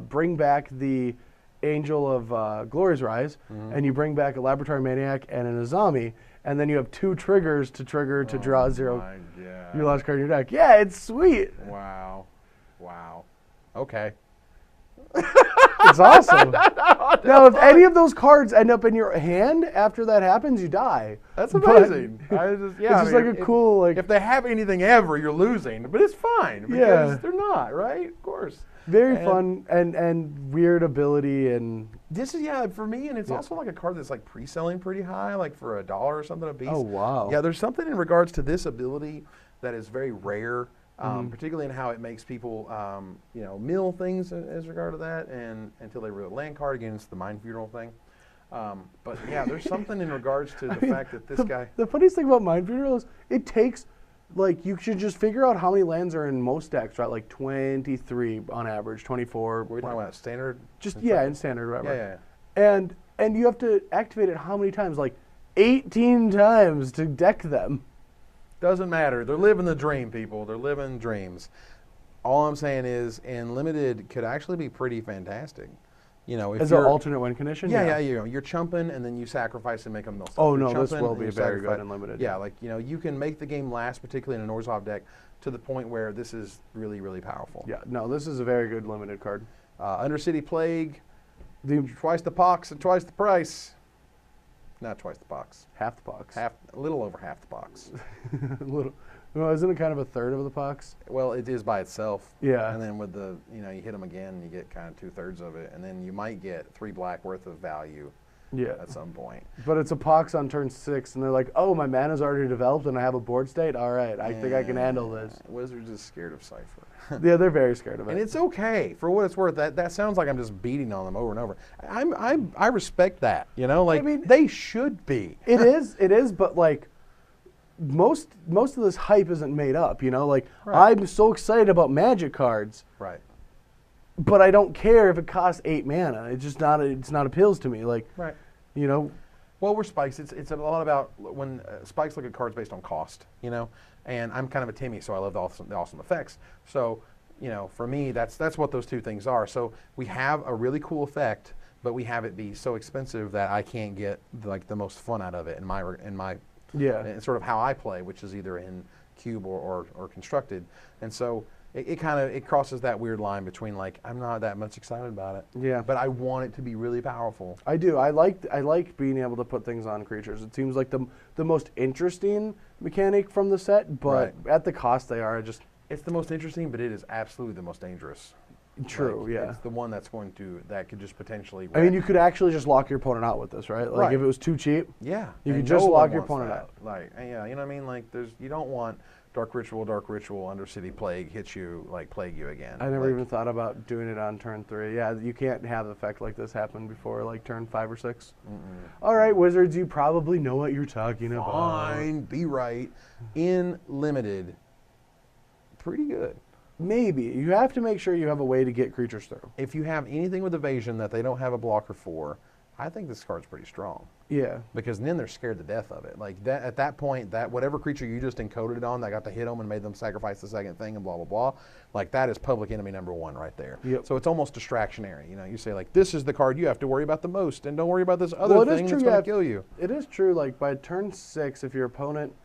bring back the Angel of Glory's Rise, and you bring back a Laboratory Maniac and an Azami, and then you have 2 triggers to trigger to draw 0. Your last card in your deck. Yeah, it's sweet. Wow. Wow. Okay. It's awesome. Now, if any of those cards end up in your hand after that happens, you die. That's amazing. It's just like a cool, like. If they have anything ever, you're losing. But it's fine because they're not, right? Of course. Very fun and weird ability and. This is, for me, and it's also like a card that's like pre-selling pretty high, like for $1 or something a piece. Oh, wow. Yeah, there's something in regards to this ability that is very rare, particularly in how it makes people, mill things as regard to that, and until they reveal a land card against the Mind Funeral thing. But yeah, there's something in regards to the fact that this guy. The funniest thing about Mind Funeral is it takes. Like, you should just figure out how many lands are in most decks, right? Like 23 on average, 24. What are we talking about? Standard? Just, in standard, whatever. Yeah. And you have to activate it how many times? Like 18 times to deck them. Doesn't matter. They're living the dream, people. They're living dreams. All I'm saying is, in limited, could actually be pretty fantastic. You know, if as an alternate win condition? You're chumping and then you sacrifice and make a mill stuff. Oh, no, this will be very good and limited. Yeah, like, you can make the game last, particularly in an Orzhov deck, to the point where this is really, really powerful. Yeah, no, this is a very good limited card. Undercity Plague, twice the pox and twice the price. Not twice the pox. Half the pox. A little over half the pox. Well, isn't it kind of a third of the pox? Well, it is by itself. Yeah. And then with the, you hit them again, you get kind of 2/3 of it. And then you might get 3 black worth of value at some point. But it's a Pox on turn 6, and they're like, oh, my mana's already developed, and I have a board state? All right, I think I can handle this. Wizards is scared of Cypher. Yeah, they're very scared of it. And it's okay. For what it's worth, that sounds like I'm just beating on them over and over. I respect that, you know? Like, I mean, they should be. It is, but, like, most of this hype isn't made up, you know? Like, I'm so excited about Magic cards. Right. But I don't care if it costs 8 mana. It's just not. It's not appeals to me. Like, you know. Well, we're Spikes. It's a lot about when Spikes look at cards based on cost. You know, and I'm kind of a Timmy, so I love the awesome effects. So, you know, for me, that's what those two things are. So we have a really cool effect, but we have it be so expensive that I can't get like the most fun out of it in my and sort of how I play, which is either in cube or constructed, and so. It crosses that weird line between like I'm not that much excited about it. Yeah. But I want it to be really powerful. I do. I like being able to put things on creatures. It seems like the most interesting mechanic from the set, but at the cost they are, it's the most interesting, but it is absolutely the most dangerous. True. Like, yeah. It's the one that could just potentially. I mean, you could actually just lock your opponent out with this, right? Like if it was too cheap. Yeah. You could just lock your opponent out. Like yeah, you know what I mean? Like you don't want. Dark Ritual, Undercity Plague hits you, like, plague you again. I never even thought about doing it on turn 3. Yeah, you can't have an effect like this happen before, like, turn 5 or 6. All right, Wizards, you probably know what you're talking about. Fine, be right. In Limited, pretty good. Maybe. You have to make sure you have a way to get creatures through. If you have anything with evasion that they don't have a blocker for, I think this card's pretty strong. Yeah. Because then they're scared to death of it. Like that at that point, that whatever creature you just encoded it on that got to hit them and made them sacrifice the second thing and blah, blah, blah, like that is public enemy #1 right there. Yep. So it's almost distractionary. You know, you say like, this is the card you have to worry about the most and don't worry about this other thing that's going to kill you. It is true. Like by turn 6, if your opponent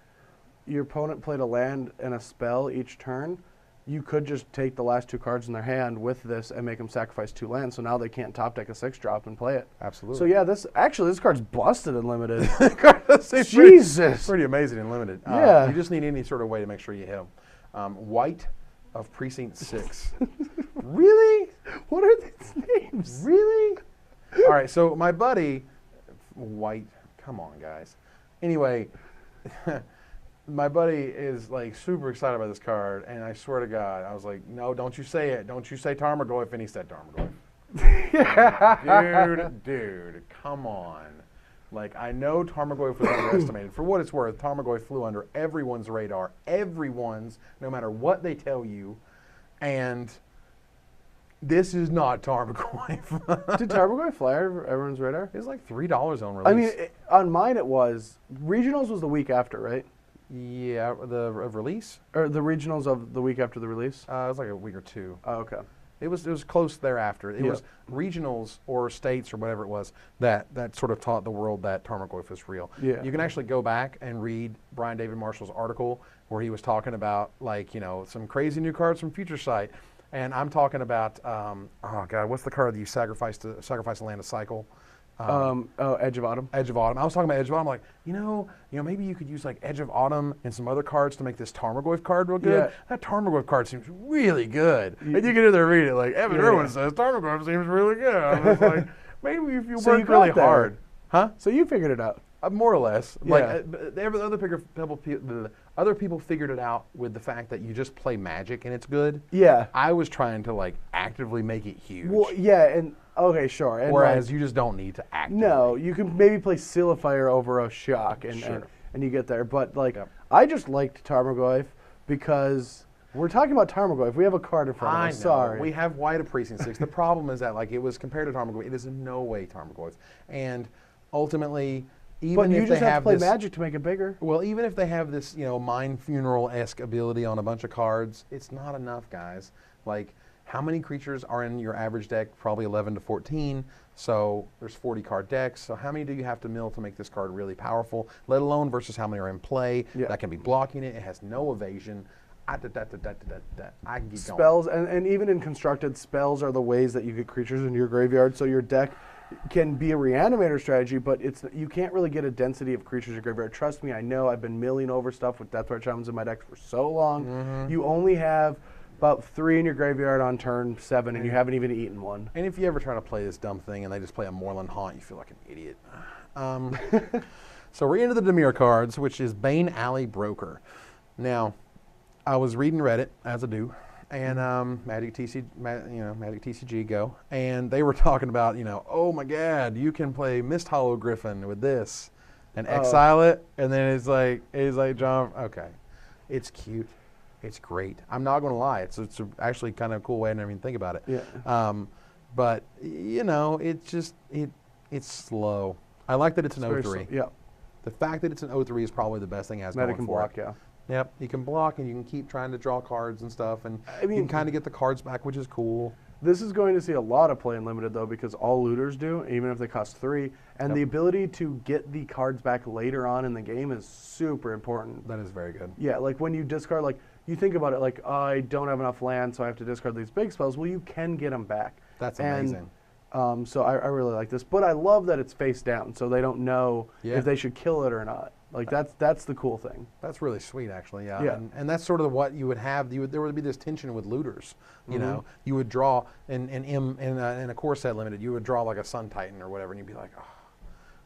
played a land and a spell each turn, you could just take the last 2 cards in their hand with this and make them sacrifice 2 lands, so now they can't top deck a 6-drop and play it. Absolutely. So yeah, this card's busted in Limited. Jesus. Pretty amazing in Limited. Yeah. You just need any sort of way to make sure you hit them. White of Precinct 6. Really? What are these names? Really? All right, so my buddy, White, come on, guys. Anyway... My buddy is like super excited about this card, and I swear to God, I was like, "No, don't you say it! Don't you say Tarmogoyf!" And he said Tarmogoyf. Dude, come on! Like I know Tarmogoyf was underestimated. For what it's worth, Tarmogoyf flew under everyone's radar, no matter what they tell you, and this is not Tarmogoyf. Did Tarmogoyf fly over everyone's radar? It was like $3 on release. I mean, on mine it was. Regionals was the week after, right? Yeah, the release? Or the regionals of the week after the release? It was like a week or 2. Oh, okay. It was close thereafter. It was regionals or states or whatever it was that sort of taught the world that Tarmogoyf is real. Yeah. You can actually go back and read Brian David Marshall's article where he was talking about like, you know, some crazy new cards from Future Sight. And I'm talking about, oh God, what's the card that you sacrifice a land to cycle? Edge of Autumn. Edge of Autumn. I was talking about Edge of Autumn. Like, you know, maybe you could use like Edge of Autumn and some other cards to make this Tarmogoyf card real good. Yeah. That Tarmogoyf card seems really good. And you can do there read it like Evan Irwin says Tarmogoyf seems really good. I was like, maybe if you work really hard, huh? So you figured it out. More or less. Yeah. Like other people figured it out with the fact that you just play Magic and it's good. Yeah. I was trying to like actively make it huge. Well, yeah, and okay, sure. And whereas you just don't need to actively. No, you can maybe play Silifire over a Shock and you get there. But like, I just liked Tarmogoyf because we're talking about Tarmogoyf. We have a card in front of us. Sorry. We have White of Precinct 6. The problem is that like it was compared to Tarmogoyf. It is in no way Tarmogoyf. And ultimately, even you if just they have to play this, Magic to make it bigger. Well, even if they have this, you know, Mind Funeral-esque ability on a bunch of cards, it's not enough, guys. Like, how many creatures are in your average deck? Probably 11 to 14. So there's 40 card decks. So how many do you have to mill to make this card really powerful? Let alone versus how many are in play. Yeah. That can be blocking it. It has no evasion. I can keep Spells, going. and even in constructed, spells are the ways that you get creatures in your graveyard. So your deck can be a reanimator strategy, but you can't really get a density of creatures in your graveyard. Trust me, I know. I've been milling over stuff with Deathbright Shamans in my deck for so long. You only have about 3 in your graveyard on turn 7, and you haven't even eaten one. And if you ever try to play this dumb thing and they just play a Moorland Haunt, you feel like an idiot. So we're into the Dimir cards, which is Bane Alley Broker. Now, I was reading Reddit, as I do, and Magic TCG Go, and they were talking about, oh my God, you can play Mist Hollow Griffin with this and exile it, and then it's like John, okay, it's cute, it's great. I'm not going to lie, it's actually kind of a cool way I never even think about it. Yeah. But it's slow. I like that it's an 0-3. Yeah. The fact that it's an 0-3 is probably the best thing it has going can for block, it. yeah. Yep, you can block and you can keep trying to draw cards and stuff, and you can kind of get the cards back, which is cool. This is going to see a lot of play in Limited, though, because all looters do, even if they cost 3. And the ability to get the cards back later on in the game is super important. That is very good. Yeah, like when you discard, like, you think about it, like, oh, I don't have enough land, so I have to discard these big spells. Well, you can get them back. That's amazing. So I really like this. But I love that it's face down, so they don't know if they should kill it or not. Like, that's the cool thing. That's really sweet, actually, yeah. And that's sort of what you would have. There would be this tension with looters. You know, you would draw, in a core set limited, you would draw like a Sun Titan or whatever, and you'd be like, oh,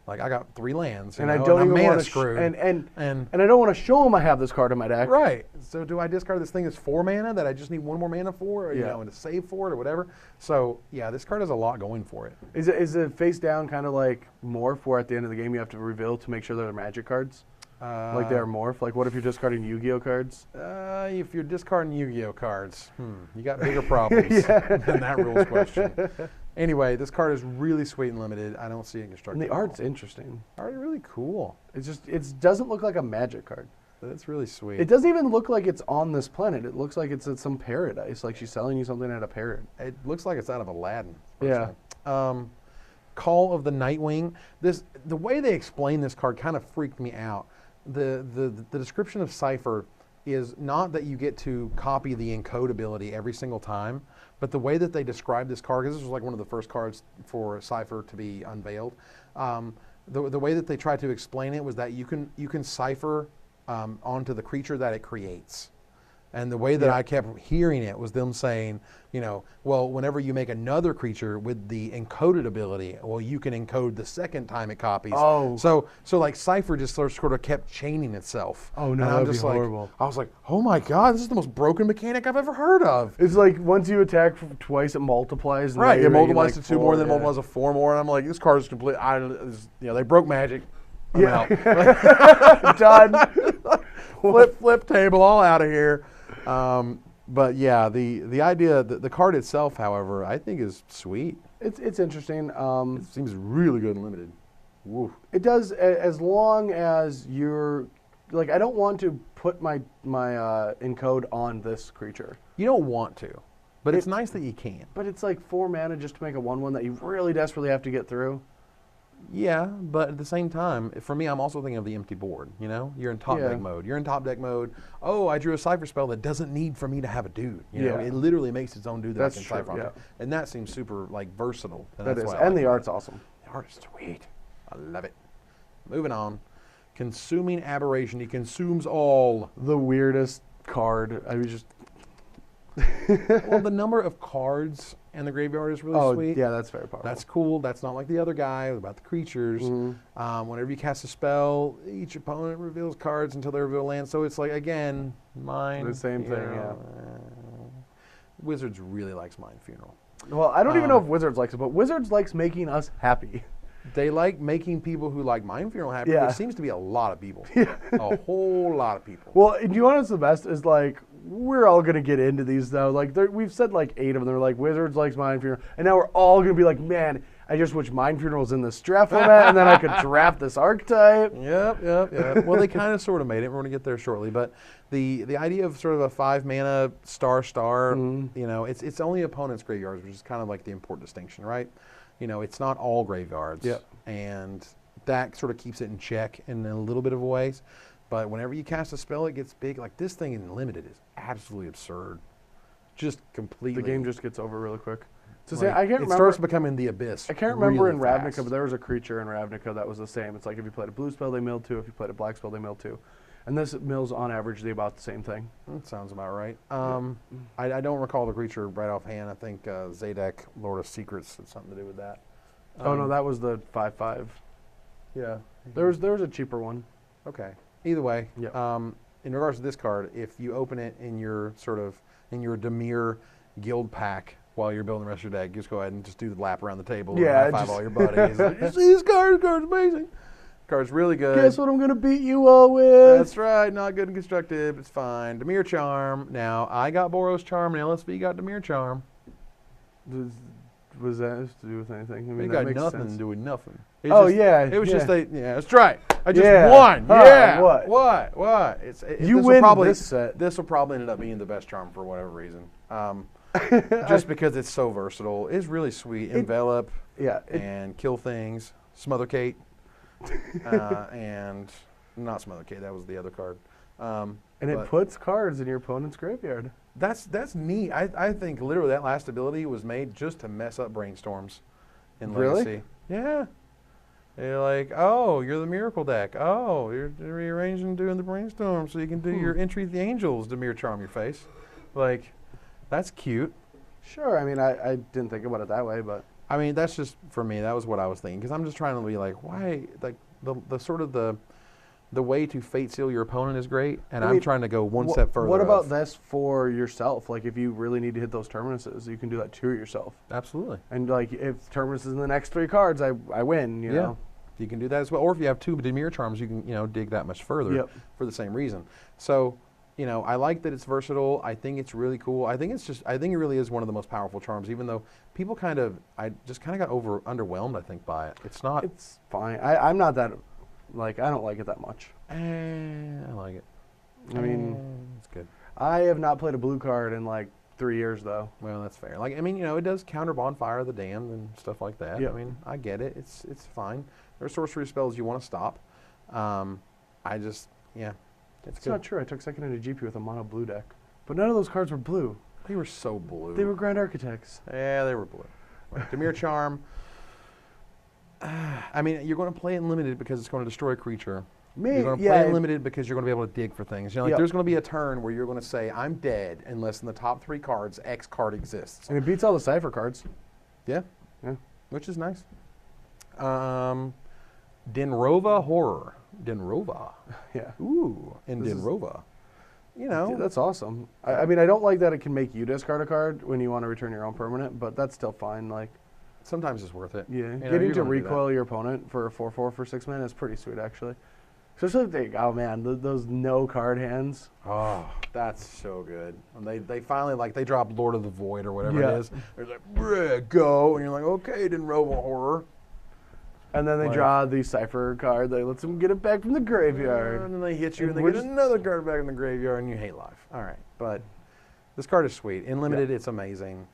like I got 3 lands, and I don't even want to screwed. And I don't want to show them I have this card in my deck. Right. So do I discard this thing that's 4 mana that I just need 1 more mana for, or, and to save for it or whatever? So yeah, this card has a lot going for it. Is it face down kind of like Morph, where at the end of the game you have to reveal to make sure they're Magic cards? Like they're Morph? Like what if you're discarding Yu-Gi-Oh cards? If you're discarding Yu-Gi-Oh cards, you got bigger problems than that rules question. Anyway, this card is really sweet and limited. I don't see it constructed. And the art's interesting. Art is really cool. It doesn't look like a Magic card. That's really sweet. It doesn't even look like it's on this planet. It looks like it's at some paradise. Like she's selling you something at a paradise. It looks like it's out of Aladdin. Personally. Yeah. Call of the Nightwing. The way they explain this card kind of freaked me out. The description of Cypher is not that you get to copy the encode ability every single time, but the way that they describe this card, because this was like one of the first cards for Cypher to be unveiled, the way that they tried to explain it was that you can Cypher onto the creature that it creates. And the way that I kept hearing it was them saying, well, whenever you make another creature with the encoded ability, well, you can encode the second time it copies. Oh. So like Cypher just sort of kept chaining itself. Oh, no, that'd be horrible. I was like, oh my God, this is the most broken mechanic I've ever heard of. It's like once you attack twice, it multiplies. Right, it multiplies to 2 more, then multiplies to 4 more. And I'm like, this card is complete. They broke Magic. I'm out. Done. flip table, all out of here. But yeah, the idea, the card itself, however, I think is sweet. It's interesting. It seems really good and limited. Woo. It does, as long as you're, like, I don't want to put my encode on this creature. You don't want to, but it's nice that you can. But it's like 4 mana just to make a 1/1 that you really desperately have to get through. Yeah, but at the same time, for me, I'm also thinking of the empty board. You're in top deck mode. You're in top deck mode. Oh, I drew a Cypher spell that doesn't need for me to have a dude. It literally makes its own dude that I can Cypher onto. And that seems super versatile. And that is, and the art's awesome. The art is sweet. I love it. Moving on, consuming Aberration. He consumes all. The weirdest card. I was just. Well, the number of cards and the graveyard is really sweet. Yeah, that's very powerful. That's cool. That's not like the other guy about the creatures. Whenever you cast a spell, each opponent reveals cards until they reveal land. So it's like, again, Mind. The same thing, yeah. Wizards really likes Mind Funeral. Well, I don't even know if Wizards likes it, but Wizards likes making us happy. They like making people who like Mind Funeral happy, which seems to be a lot of people. A whole lot of people. Well, do you know what's the best is, like, we're all going to get into these, though. Like, we've said, like, 8 of them. They're like, Wizards likes Mind Funeral. And now we're all going to be like, man, I just wish Mind Funeral's in this draft format, and then I could draft this archetype. Yep. Well, they kind of sort of made it. We're going to get there shortly. But the idea of sort of a 5-mana star, it's only opponents' graveyards, which is kind of like the important distinction, right? It's not all graveyards. Yep. And that sort of keeps it in check in a little bit of ways. But whenever you cast a spell, it gets big. Like, this thing in limited is absolutely absurd. Just completely. The game just gets over really quick. So say, I can't remember. It starts becoming the abyss. I can't remember really in fast. Ravnica, but there was a creature in Ravnica that was the same. It's like if you played a blue spell, they milled 2. If you played a black spell, they milled 2. And this mills on average about the same thing. That sounds about right. I don't recall the creature right offhand. I think Zadek, Lord of Secrets, had something to do with that. Oh no, that was the 5/5. Yeah. There was a cheaper one. Okay. Either way, Yep. in regards to this card, if you open it in your Dimir guild pack while you're building the rest of your deck, just go ahead and just do the lap around the table and high five all your buddies. Like, you see this card? This card's amazing. Card's really good. Guess what I'm gonna beat you all with? That's right. Not good and constructive. It's fine. Dimir Charm. Now I got Boros Charm and LSV got Dimir Charm. Was that has to do with anything? I mean, It that got makes nothing sense. to do with nothing. It was just that's right. I just Yeah. won. Yeah. What? You win probably, this set. This will probably end up being the best charm for whatever reason. Just because it's so versatile. It's really sweet. Envelop. And kill things. Smother Kate. And not Smother Kate. That was the other card. And it puts cards in your opponent's graveyard. That's neat. I think literally that last ability was made just to mess up brainstorms in Legacy. Yeah. You're like, oh, you're the Miracle deck. Oh, you're rearranging doing the brainstorm so you can do your Entry of the Angels to Dimir Charm your face. Like, that's cute. Sure. I mean, I didn't think about it that way, but I mean, that's just for me. That was what I was thinking because I'm just trying to be like, why? Like the sort of the way to fate seal your opponent is great, and I'm trying to go one step further. What about this for yourself? Like, if you really need to hit those terminuses, you can do that to yourself. Absolutely. And, like, if terminus is in the next 3 cards, I win, you know? You can do that as well. Or if you have 2 Dimir Charms, you can, dig that much further for the same reason. So, I like that it's versatile. I think it's really cool. I think it really is one of the most powerful charms, even though people I just kind of got underwhelmed, I think, by it. It's not. It's fine. I'm not that... Like, I don't like it that much. I like it. I mean, it's good. I have not played a blue card in like 3 years, though. Well, that's fair. Like, I mean, it does counter Bonfire of the Damned and stuff like that. Yep. I mean, I get it. It's fine. There are sorcery spells you want to stop. It's good. Not true. I took second into GP with a mono blue deck, but none of those cards were blue. They were so blue. They were Grand Architects. Yeah, they were blue. Right. Dimir Charm. I mean, you're going to play it in limited because it's going to destroy a creature. You're going to play it in limited because you're going to be able to dig for things. There's going to be a turn where you're going to say, I'm dead unless in the top 3 cards, X card exists. And it beats all the Cypher cards. Yeah. Which is nice. Denrova Horror. Denrova. Yeah. Ooh. And Denrova. That's awesome. I mean, I don't like that it can make you discard a card when you want to return your own permanent, but that's still fine. Like, sometimes it's worth it. Yeah, getting to recoil your opponent for a 4/4 for 6 mana is pretty sweet, actually. Especially if those no card hands. Oh, that's so good. And they finally they drop Lord of the Void or whatever it is. They're like, "Bruh, go," and you're like, okay, didn't roll a horror. And then they draw the Cypher card that lets them get it back from the graveyard. And then they hit you and they get another card back in the graveyard and you hate life. All right, but this card is sweet. In limited, it's amazing.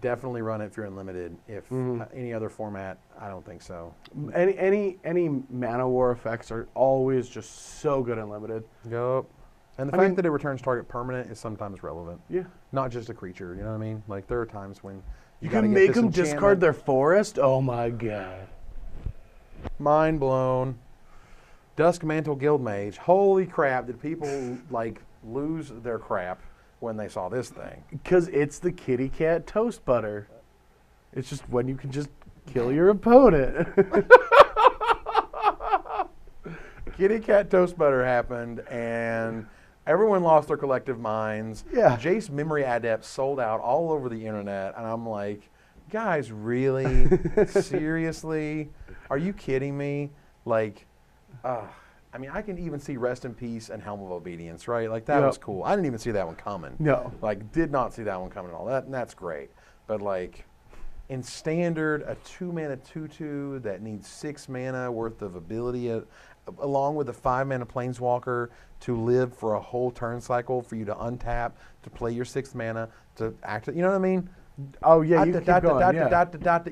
Definitely run it if you're in limited. If any other format, I don't think so. Any Manowar effects are always just so good in limited. Yup. And the fact that it returns target permanent is sometimes relevant. Yeah. Not just a creature, you know what I mean? Like, there are times when you can make them discard their forest? Oh my god. Mind blown. Duskmantle Guild Mage. Holy crap, did people, lose their crap when they saw this thing? Because it's the kitty cat toast butter. It's just when you can just kill your opponent. Kitty cat toast butter happened, and everyone lost their collective minds. Yeah. Jace Memory Adept sold out all over the internet, and I'm like, guys, really? Seriously? Are you kidding me? I mean, I can even see Rest in Peace and Helm of Obedience, right? Like, that was cool. I didn't even see that one coming. No. Did not see that one coming at all. That's great. But, in Standard, a 2-mana 2/2 that needs 6 mana worth of ability, along with a 5-mana Planeswalker to live for a whole turn cycle for you to untap, to play your 6th mana, to act, you know what I mean? Oh, yeah, you keep going,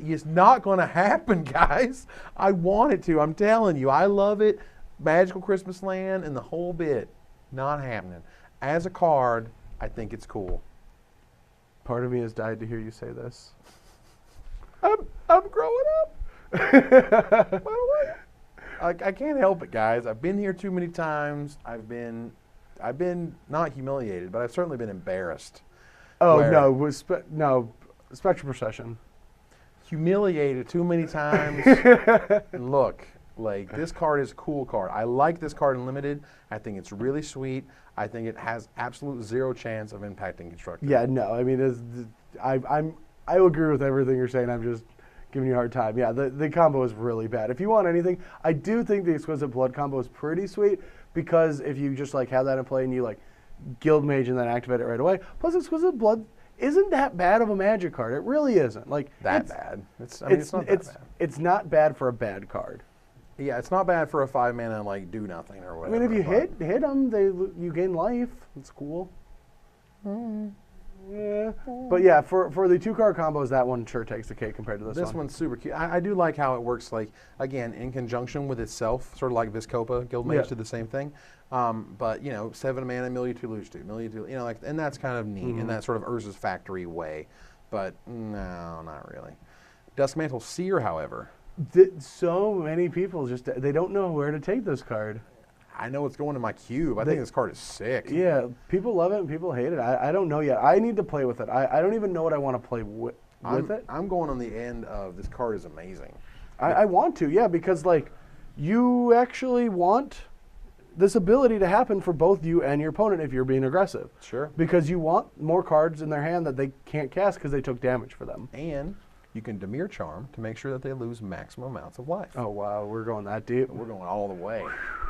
It's not going to happen, guys. I want it to. I'm telling you. I love it. Magical Christmas Land and the whole bit. Not happening. As a card, I think it's cool. Part of me has died to hear you say this. I'm growing up. I can't help it, guys. I've been here too many times. I've been not humiliated, but I've certainly been embarrassed. Oh no, Spectral Procession. Humiliated too many times. And look, like, this card is a cool card. I like this card in Limited. I think it's really sweet. I think it has absolute zero chance of impacting Constructed. Yeah, no, I mean, I agree with everything you're saying. I'm just giving you a hard time. Yeah, the combo is really bad. If you want anything, I do think the Exquisite Blood combo is pretty sweet, because if you just like have that in play and you like Guild Mage and then activate it right away, plus Exquisite Blood isn't that bad of a Magic card. It really isn't. Like that bad. It's not that bad. It's not bad for a bad card. Yeah, it's not bad for a 5-mana like do nothing or whatever. I mean, if you hit them, you gain life. It's cool. Yeah, but yeah, for the 2-card combos, that one sure takes the cake compared to this one. This one's super cute. I do like how it works, like, again, in conjunction with itself, sort of like Viscopa. Guild Mage did the same thing. But, 7 mana, mill you 2, lose 2, mill you 2, like, and that's kind of neat in that sort of Urza's Factory way. But no, not really. Duskmantle Seer, however. So many people they don't know where to take this card. I know it's going to my cube. I think this card is sick. Yeah, people love it and people hate it. I don't know yet. I need to play with it. I don't even know what I want to play with it. I'm going on the end of this card is amazing. I want to, yeah, because like you actually want this ability to happen for both you and your opponent if you're being aggressive. Sure. Because you want more cards in their hand that they can't cast because they took damage for them. And you can Dimir Charm to make sure that they lose maximum amounts of life. Oh, wow. We're going that deep? We're going all the way.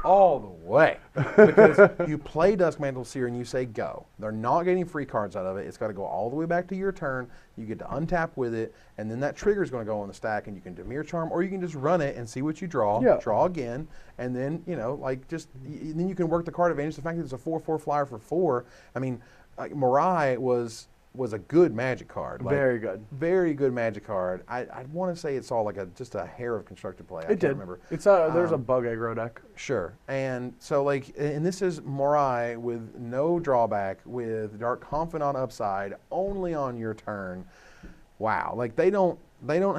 All the way. Because you play Duskmantle Seer and you say go. They're not getting free cards out of it. It's got to go all the way back to your turn. You get to untap with it, and then that trigger is going to go on the stack, and you can Dimir Charm, or you can just run it and see what you draw, draw again, and then, then you can work the card advantage. The fact that it's a 4/4 flyer for 4, I mean, Morai was a good Magic card. Like, very good. Very good Magic card. I want to say it saw like just a hair of constructed play. I can't remember. It's there's a bug aggro deck. Sure. And so and this is Morai with no drawback, with Dark Confidant upside, only on your turn. Wow. Like they don't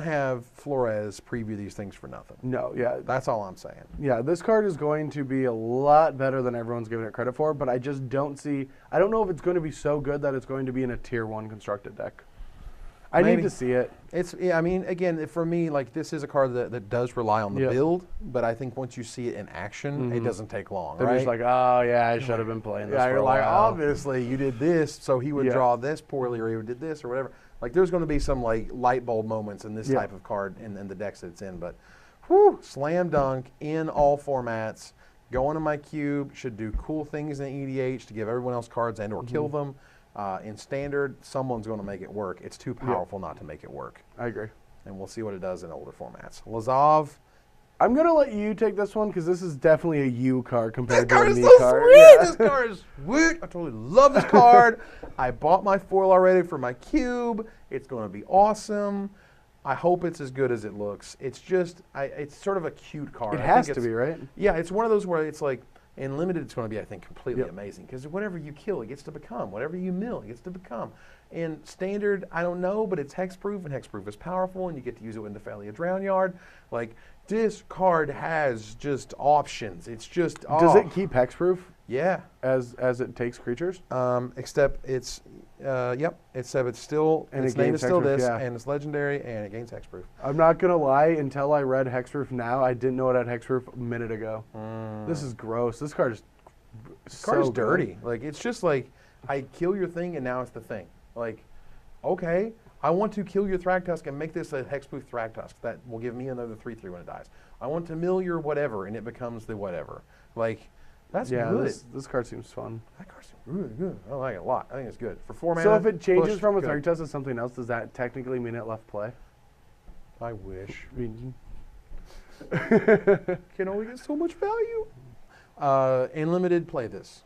have Flores preview these things for nothing. No, yeah. That's all I'm saying. Yeah, this card is going to be a lot better than everyone's giving it credit for, but I just don't know if it's going to be so good that it's going to be in a tier 1 constructed deck. I need to see it. I mean, again, for me, like, this is a card that does rely on the build, but I think once you see it in action, it doesn't take long, They're right? just like, oh, yeah, I should have been playing this for you're a like, while. obviously, you did this, so he would draw this poorly, or he did this, or whatever. Like, there's going to be some, like, light bulb moments in this type of card in the decks that it's in, but whew, slam dunk in all formats. Going to my cube, should do cool things in EDH to give everyone else cards and or kill them. In Standard, someone's going to make it work. It's too powerful not to make it work. I agree. And we'll see what it does in older formats. Lazav. I'm going to let you take this one because this is definitely a you card compared to a me so card. Sweet. Yeah. This card is sweet. I totally love this card. I bought my foil already for my cube. It's going to be awesome. I hope it's as good as it looks. It's just, it's sort of a cute card. It has to be, right? Yeah, it's one of those where it's like, in Limited, it's going to be, I think, completely amazing. Because whatever you kill, it gets to become. Whatever you mill, it gets to become. In Standard, I don't know, but it's Hexproof, and Hexproof is powerful, and you get to use it in Nephalia Drownyard. Like, this card has just options. It's just, Does it keep Hexproof? Yeah. As it takes creatures? Except it's, except it's still, and its name is still this, and it's legendary, and it gains Hexproof. I'm not going to lie, until I read Hexproof now, I didn't know it had Hexproof a minute ago. This is gross. This card is dirty. Like, it's just like, I kill your thing, and now it's the thing. Like, okay, I want to kill your Thragtusk and make this a Hexproof Thragtusk. That will give me another 3/3 when it dies. I want to mill your whatever, and it becomes the whatever. Like, that's good. This card seems fun. That card seems really good. I like it a lot. I think it's good. For 4 mana. So if it changes from a Thragtusk to something else, does that technically mean it left play? I wish. Can only get so much value. In Limited, play this.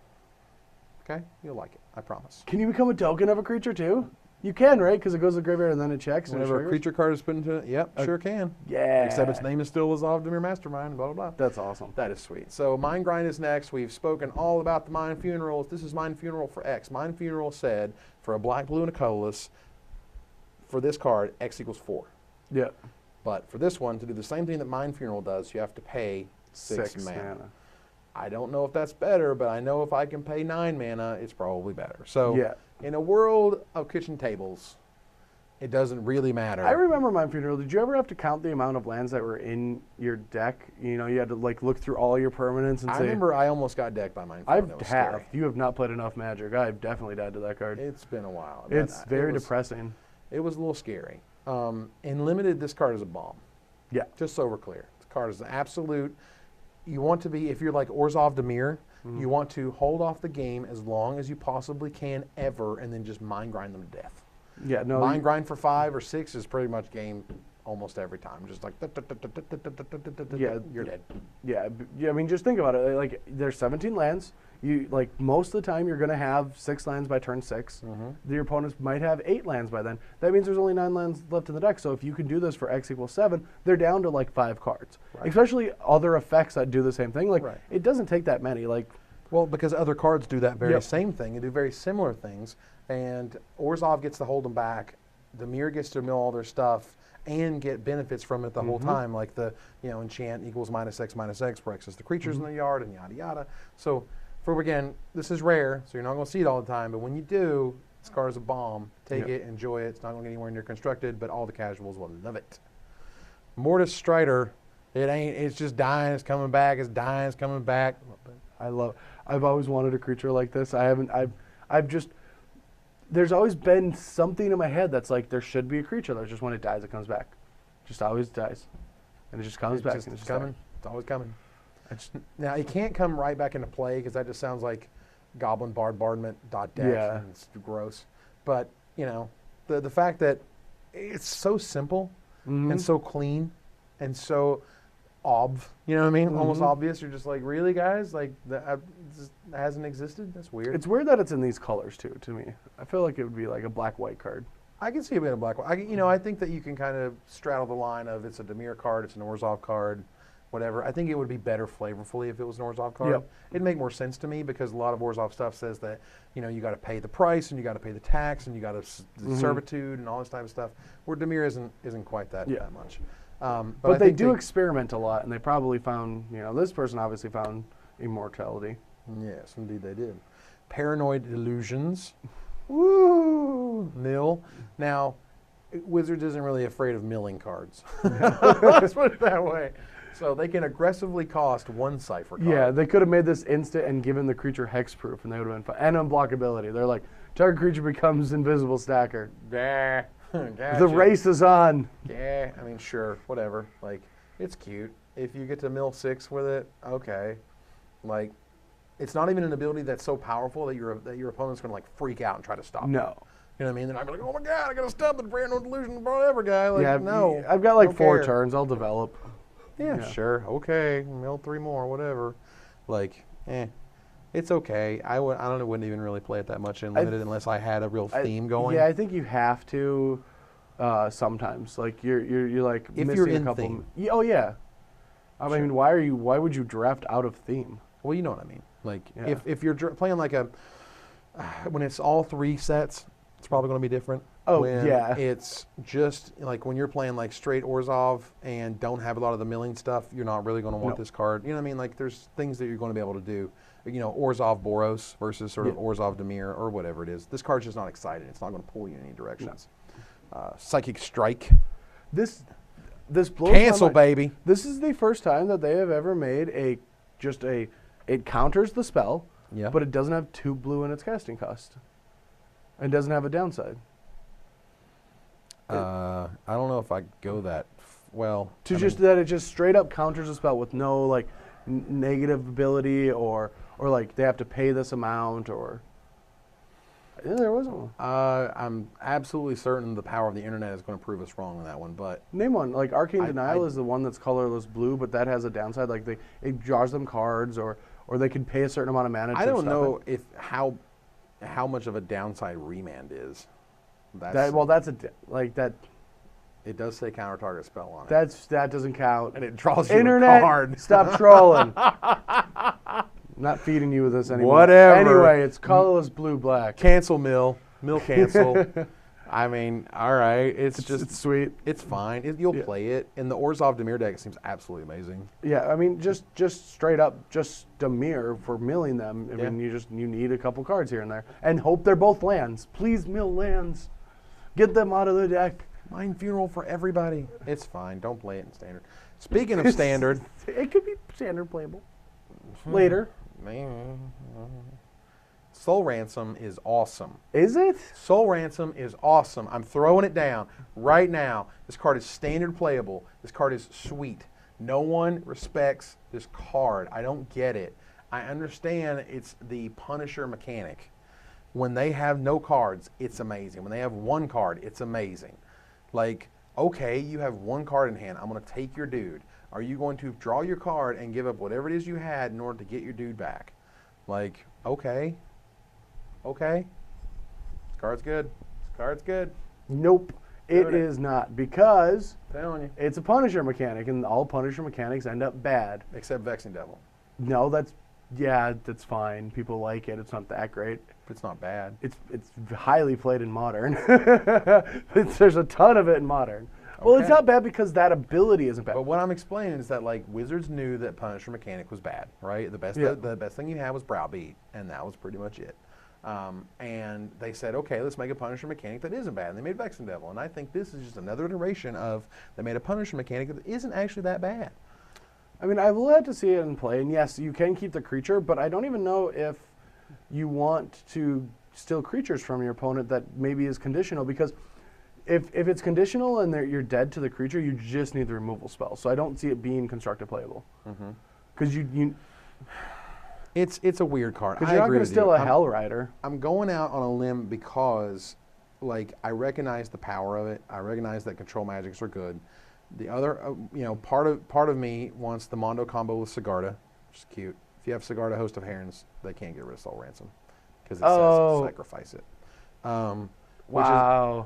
Okay? You'll like it. I promise. Can you become a token of a creature too? You can, right? Because it goes to the graveyard and then it checks. Whenever a creature card is put into it, yep, sure can. Yeah. Except its name is still Lazav Amir Mastermind, blah, blah, blah. That's awesome. That is sweet. So Mind Grind is next. We've spoken all about the Mind Funerals. This is Mind Funeral for X. Mind Funeral said, for a black, blue, and a colorless, for this card, X equals 4. Yeah. But for this one, to do the same thing that Mind Funeral does, you have to pay 6 mana. I don't know if that's better, but I know if I can pay 9 mana, it's probably better. So in a world of kitchen tables, it doesn't really matter. I remember Mind Funeral. Did you ever have to count the amount of lands that were in your deck? You know, you had to like look through all your permanents and I remember I almost got decked by Mind Funeral. I have. You have not played enough Magic. I've definitely died to that card. It's been a while. It's very depressing. It was a little scary. In Limited, this card is a bomb. Yeah. Just so we're clear. This card is an absolute. You want to be, if you're like Orzhov Dimir, you want to hold off the game as long as you possibly can ever and then just mind grind them to death. Yeah, no. Mind grind for 5 or 6 is pretty much game almost every time. Just like, you're dead. Yeah, I mean, just think about it. Like, there's 17 lands. You like most of the time you're going to have 6 lands by turn 6. Your opponents might have 8 lands by then. That means there's only 9 lands left in the deck. So if you can do this for X equals 7, they're down to like 5 cards. Right. Especially other effects that do the same thing. Like it doesn't take that many. Like, well, because other cards do that very same thing and do very similar things. And Orzhov gets to hold them back. Dimir gets to mill all their stuff and get benefits from it the whole time, like the enchant equals -X for X's the creatures in the yard and yada yada. So for again, this is rare, so you're not going to see it all the time. But when you do, this card is a bomb. Take it, enjoy it. It's not going to get anywhere near constructed, but all the casuals will love it. Mortis Strider, it ain't. It's just dying. It's coming back. It's dying. It's coming back. I've always wanted a creature like this. I've just. There's always been something in my head that's like there should be a creature that just when it dies it comes back, just always dies, and it just comes back. It's coming. It's always coming. Now it can't come right back into play because that just sounds like Goblin Bombardment .deck. Yeah, and it's gross. But the fact that it's so simple and so clean and so you know what I mean? Almost obvious. You're just like, really, guys? Like, that hasn't existed? That's weird. It's weird that it's in these colors, too, to me. I feel like it would be like a black-white card. I can see it being a black-white. I think that you can kind of straddle the line of it's a Dimir card, it's an Orzhov card, whatever. I think it would be better flavorfully if it was an Orzhov card. Yep. It'd make more sense to me because a lot of Orzhov stuff says that, you got to pay the price and you got to pay the tax and you got to servitude and all this type of stuff, where Dimir isn't quite that much. But they do experiment a lot, and they probably found, this person obviously found immortality. Yes, indeed they did. Paranoid Delusions. Woo! Mill. Now, Wizards isn't really afraid of milling cards. Let's put it that way. So they can aggressively cost 1 Cypher card. Yeah, they could have made this instant and given the creature hexproof, and they would have been fine. And unblockability. They're like, target creature becomes invisible stacker. Gotcha. The race is on. Yeah, I mean, sure, whatever. Like, it's cute. If you get to mill 6 with it, okay. Like, it's not even an ability that's so powerful that your opponent's going to, like, freak out and try to stop it. No. You know what I mean? They're not going to be like, oh, my God, I got to stop the Paranoid Delusion whatever guy. Like, no. I've got, like, 4 turns. I'll develop. Yeah, sure. Okay. Mill 3 more, whatever. Like, it's okay. I wouldn't even really play it that much in Limited unless I had a real theme going. Yeah, I think you have to sometimes. Like you're like if missing you're in a couple. Theme. Oh yeah. I mean, why would you draft out of theme? Well, you know what I mean. Like if you're playing like when it's all 3 sets, it's probably going to be different. Oh when yeah. It's just like when you're playing like straight Orzhov and don't have a lot of the milling stuff, you're not really going to want this card. You know what I mean? Like there's things that you're going to be able to do. Orzhov Boros versus sort of Orzhov Dimir or whatever it is. This card's just not exciting. It's not going to pull you in any directions. No. Psychic Strike. This blows Cancel, my mind. baby. This is the first time that they have ever made it counters the spell, but it doesn't have 2 blue in its casting cost. And doesn't have a downside. I don't know if I go that well. That it just straight up counters the spell with no like negative ability or like they have to pay this amount or. Yeah, there wasn't one. I'm absolutely certain the power of the internet is going to prove us wrong on that one. But name one. Like Arcane Denial is the one that's colorless blue, but that has a downside. Like it draws them cards, or they can pay a certain amount of mana. I don't know if how much of a downside remand is. It does say counter target spell on it. That doesn't count. And it draws you internet, a card. Stop trolling. Not feeding you with this anymore. Whatever. Anyway, it's colorless blue black. Cancel mill. Mill cancel. I mean, all right. It's sweet. It's fine. You'll play it. And the Orzhov Dimir deck seems absolutely amazing. Yeah, I mean, just straight up, just Dimir for milling them. I mean, you need a couple cards here and there, and hope they're both lands. Please mill lands. Get them out of the deck. Mind Funeral for everybody. It's fine. Don't play it in standard. Speaking of standard, it could be standard playable later. Soul Ransom is awesome. Is it? Soul Ransom is awesome. I'm throwing it down right now. This card is standard playable. This card is sweet. No one respects this card. I don't get it. I understand it's the Punisher mechanic. When they have no cards, it's amazing. When they have one card, it's amazing. Like, okay, you have one card in hand. I'm going to take your dude. Are you going to draw your card and give up whatever it is you had in order to get your dude back? Like, okay. Okay. This card's good. This card's good. Nope. It is not, because telling you, it's a Punisher mechanic, and all Punisher mechanics end up bad. Except Vexing Devil. No, that's fine. People like it. It's not that great. It's not bad. It's highly played in Modern. There's a ton of it in Modern. Okay. Well, it's not bad because that ability isn't bad. But what I'm explaining is that, like, Wizards knew that Punisher mechanic was bad, right? The best thing you had was Browbeat, and that was pretty much it. And they said, okay, let's make a Punisher mechanic that isn't bad. And they made Vexing Devil. And I think this is just another iteration of they made a Punisher mechanic that isn't actually that bad. I mean, I will have to see it in play. And yes, you can keep the creature, but I don't even know if you want to steal creatures from your opponent that maybe is conditional, because if it's conditional and you're dead to the creature, you just need the removal spell. So I don't see it being constructed playable. Because It's a weird card. Because you're not going to steal a Hell Rider. I'm going out on a limb because, like, I recognize the power of it. I recognize that control magics are good. The other, part of me wants the Mondo combo with Sigarda, which is cute. If you have Sigarda, Host of Herons, they can't get rid of Soul Ransom because it says sacrifice it.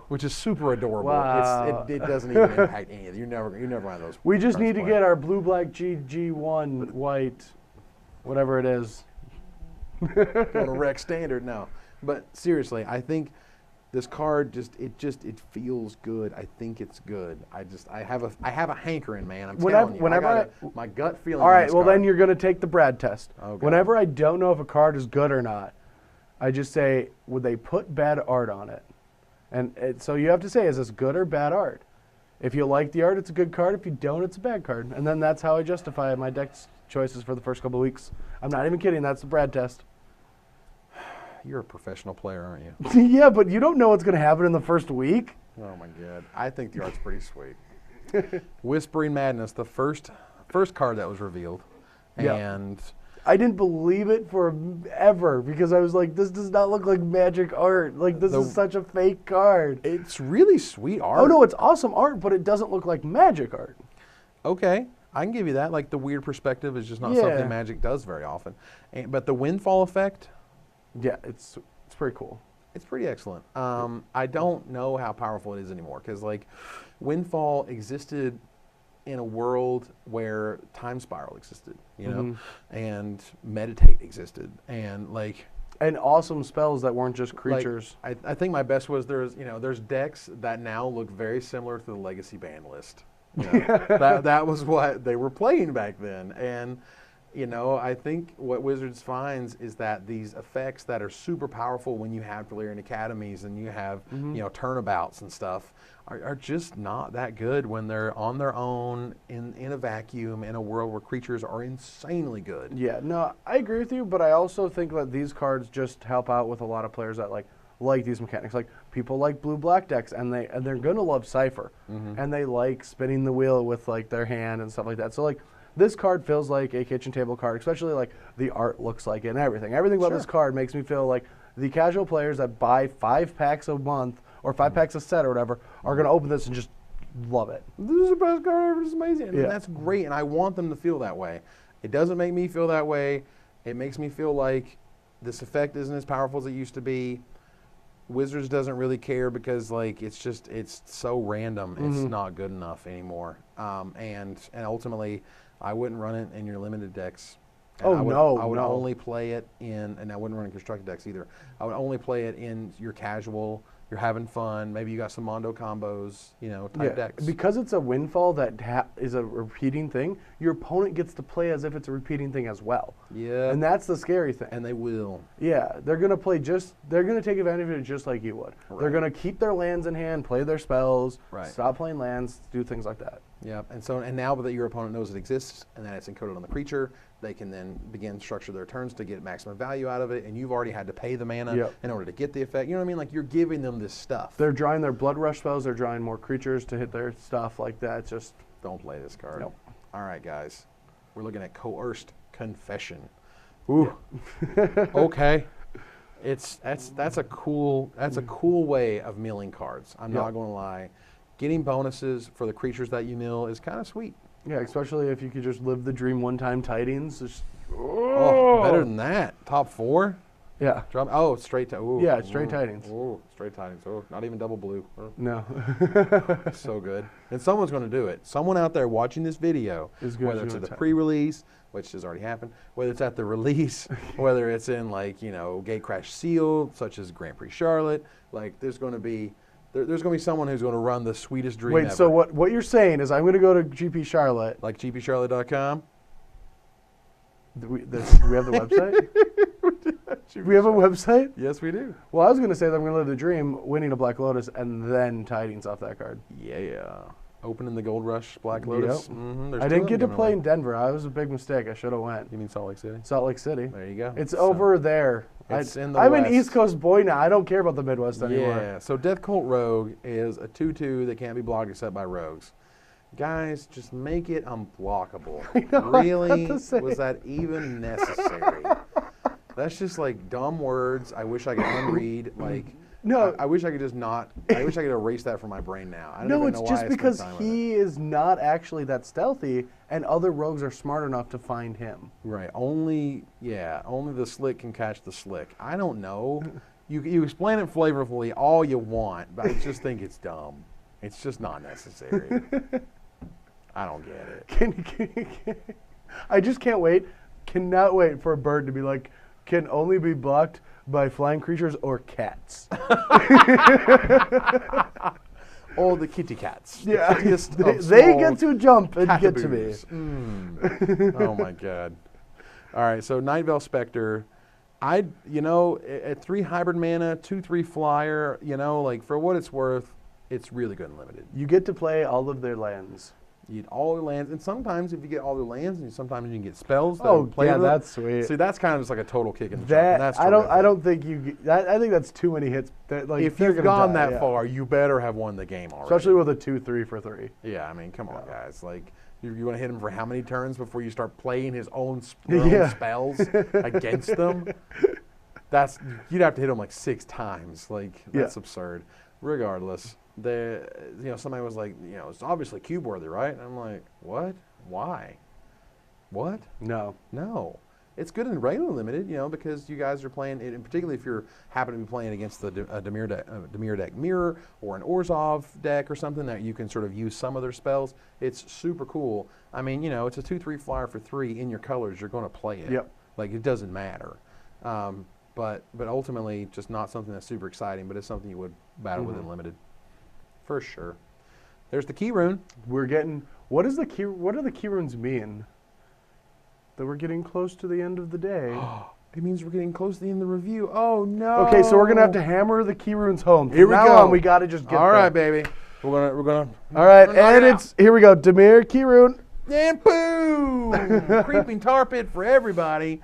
Which is super adorable. Wow. It doesn't even impact any of it. You never have those. We just need to get our blue-black GG1 white, whatever it is. Going to wreck standard now. But seriously, I think this card it feels good. I think it's good. I have a hankering, man. I'm telling you. My gut feeling. All right, well then you're going to take the Brad test. Okay. Whenever I don't know if a card is good or not, I just say, would they put bad art on it? And so you have to say, is this good or bad art? If you like the art, it's a good card. If you don't, it's a bad card. And then that's how I justify my deck choices for the first couple of weeks. I'm not even kidding. That's the Brad test. You're a professional player, aren't you? Yeah, but you don't know what's going to happen in the first week. Oh, my God. I think the art's pretty sweet. Whispering Madness, the first card that was revealed. And I didn't believe it forever because I was like, this does not look like Magic art. Like, this is such a fake card. It's really sweet art. Oh, no, it's awesome art, but it doesn't look like Magic art. Okay. I can give you that. Like, the weird perspective is just not something Magic does very often. But the Windfall effect... Yeah, it's pretty cool. It's pretty excellent. I don't know how powerful it is anymore because, like, Windfall existed in a world where Time Spiral existed, and Meditate existed, and, like... And awesome spells that weren't just creatures. Like, I think my best was there's decks that now look very similar to the Legacy ban list. That was what they were playing back then, and... I think what Wizards finds is that these effects that are super powerful when you have Valyrian Academies and you have, turnabouts and stuff are just not that good when they're on their own in a vacuum in a world where creatures are insanely good. Yeah, no, I agree with you, but I also think that these cards just help out with a lot of players that like these mechanics. Like, people like blue-black decks, and they're going to love Cypher, and they like spinning the wheel with, like, their hand and stuff like that. So, like, this card feels like a kitchen table card, especially like the art looks like it and everything. Everything about this card makes me feel like the casual players that buy 5 packs a month or 5 packs a set or whatever are going to open this and just love it. This is the best card ever. It's amazing. And that's great, and I want them to feel that way. It doesn't make me feel that way. It makes me feel like this effect isn't as powerful as it used to be. Wizards doesn't really care because, like, it's so random. It's not good enough anymore. And ultimately... I wouldn't run it in your limited decks. I would only play it in, and I wouldn't run in constructed decks either. I would only play it in your casual you're having fun. Maybe you got some Mondo combos, type decks. Because it's a windfall that is a repeating thing, your opponent gets to play as if it's a repeating thing as well. Yeah. And that's the scary thing. And they will. Yeah, they're going to they're going to take advantage of it just like you would. Right. They're going to keep their lands in hand, play their spells, stop playing lands, do things like that. Yep. And now that your opponent knows it exists and that it's encoded on the creature, they can then begin to structure their turns to get maximum value out of it, and you've already had to pay the mana in order to get the effect. You know what I mean? Like, you're giving them this stuff. They're drawing their Blood Rush spells, they're drawing more creatures to hit their stuff like that. Just don't play this card. Nope. All right, guys. We're looking at Coerced Confession. Ooh. Okay. That's a cool way of milling cards. I'm not going to lie. Getting bonuses for the creatures that you mill is kind of sweet. Yeah, especially if you could just live the dream one-time tidings. Just, better than that. Top 4? Yeah. Straight tidings. Yeah, straight tidings. Oh, straight tidings. Oh, not even double blue. Oh. No. So good. And someone's going to do it. Someone out there watching this video, whether it's at the pre-release, which has already happened, whether it's at the release, whether it's in Gatecrash Seal, such as Grand Prix Charlotte, there's going to be someone who's going to run the sweetest dream ever. Wait, so what you're saying is I'm going to go to GP Charlotte. Like gpcharlotte.com? Do we have the website? Do we have a website? Yes, we do. Well, I was going to say that I'm going to live the dream, winning a Black Lotus, and then tidings off that card. Yeah. Opening the Gold Rush Black Lotus. Yep. Mm-hmm. I didn't get to play in Denver. That was a big mistake. I should have went. You mean Salt Lake City? Salt Lake City. There you go. It's over there. It's in the I'm West. an East Coast boy now. I don't care about the Midwest anymore. Yeah. So Death Cult Rogue is a 2/2 that can't be blocked except by rogues. Guys, just make it unblockable. Really? Was that even necessary? That's just dumb words. I wish I could unread. No, I wish I could just not. I wish I could erase that from my brain now. I don't even know why just because he is not actually that stealthy, and other rogues are smart enough to find him. Right. Only the slick can catch the slick. I don't know. You explain it flavorfully all you want, but I just think it's dumb. It's just not necessary. I don't get it. I just can't wait. Cannot wait for a bird to be like, can only be blocked by flying creatures or cats. Or the kitty cats. Yeah, they get to jump and get to me. Oh my God. All right, so Nightveil Spectre. At 3 hybrid mana, 2/3 flyer, for what it's worth, it's really good and limited. You get to play all of their lands. You get all their lands, and sometimes if you get all their lands, and sometimes you can get spells. That's sweet. See, that's kind of just like a total kick in the jump. That's I don't think I think that's too many hits. If you've gone that far, you better have won the game already. Especially with a 2/3 for 3. Yeah, I mean, come on, guys. You want to hit him for how many turns before you start playing his own spells against them? You'd have to hit him 6 times. That's absurd. Regardless. Somebody was like, it's obviously cube worthy, right? And I'm like, what? Why? What? No. It's good in regular limited, because you guys are playing, and particularly if you're happen to be playing against the Dimir deck mirror or an Orzhov deck or something that you can sort of use some of their spells. It's super cool. I mean, it's a 2/3 flyer for 3 in your colors. You're going to play it. Yep. It doesn't matter. But ultimately, just not something that's super exciting, but it's something you would battle with in limited. For sure. There's the key rune. What do the key runes mean? That we're getting close to the end of the day. It means we're getting close to the end of the review. Oh no. Okay, so we're gonna have to hammer the key runes home. Here we go. We gotta just get all right, baby. We're gonna. All right, and here we go. Dimir key rune. And boom! Creeping Tar Pit for everybody.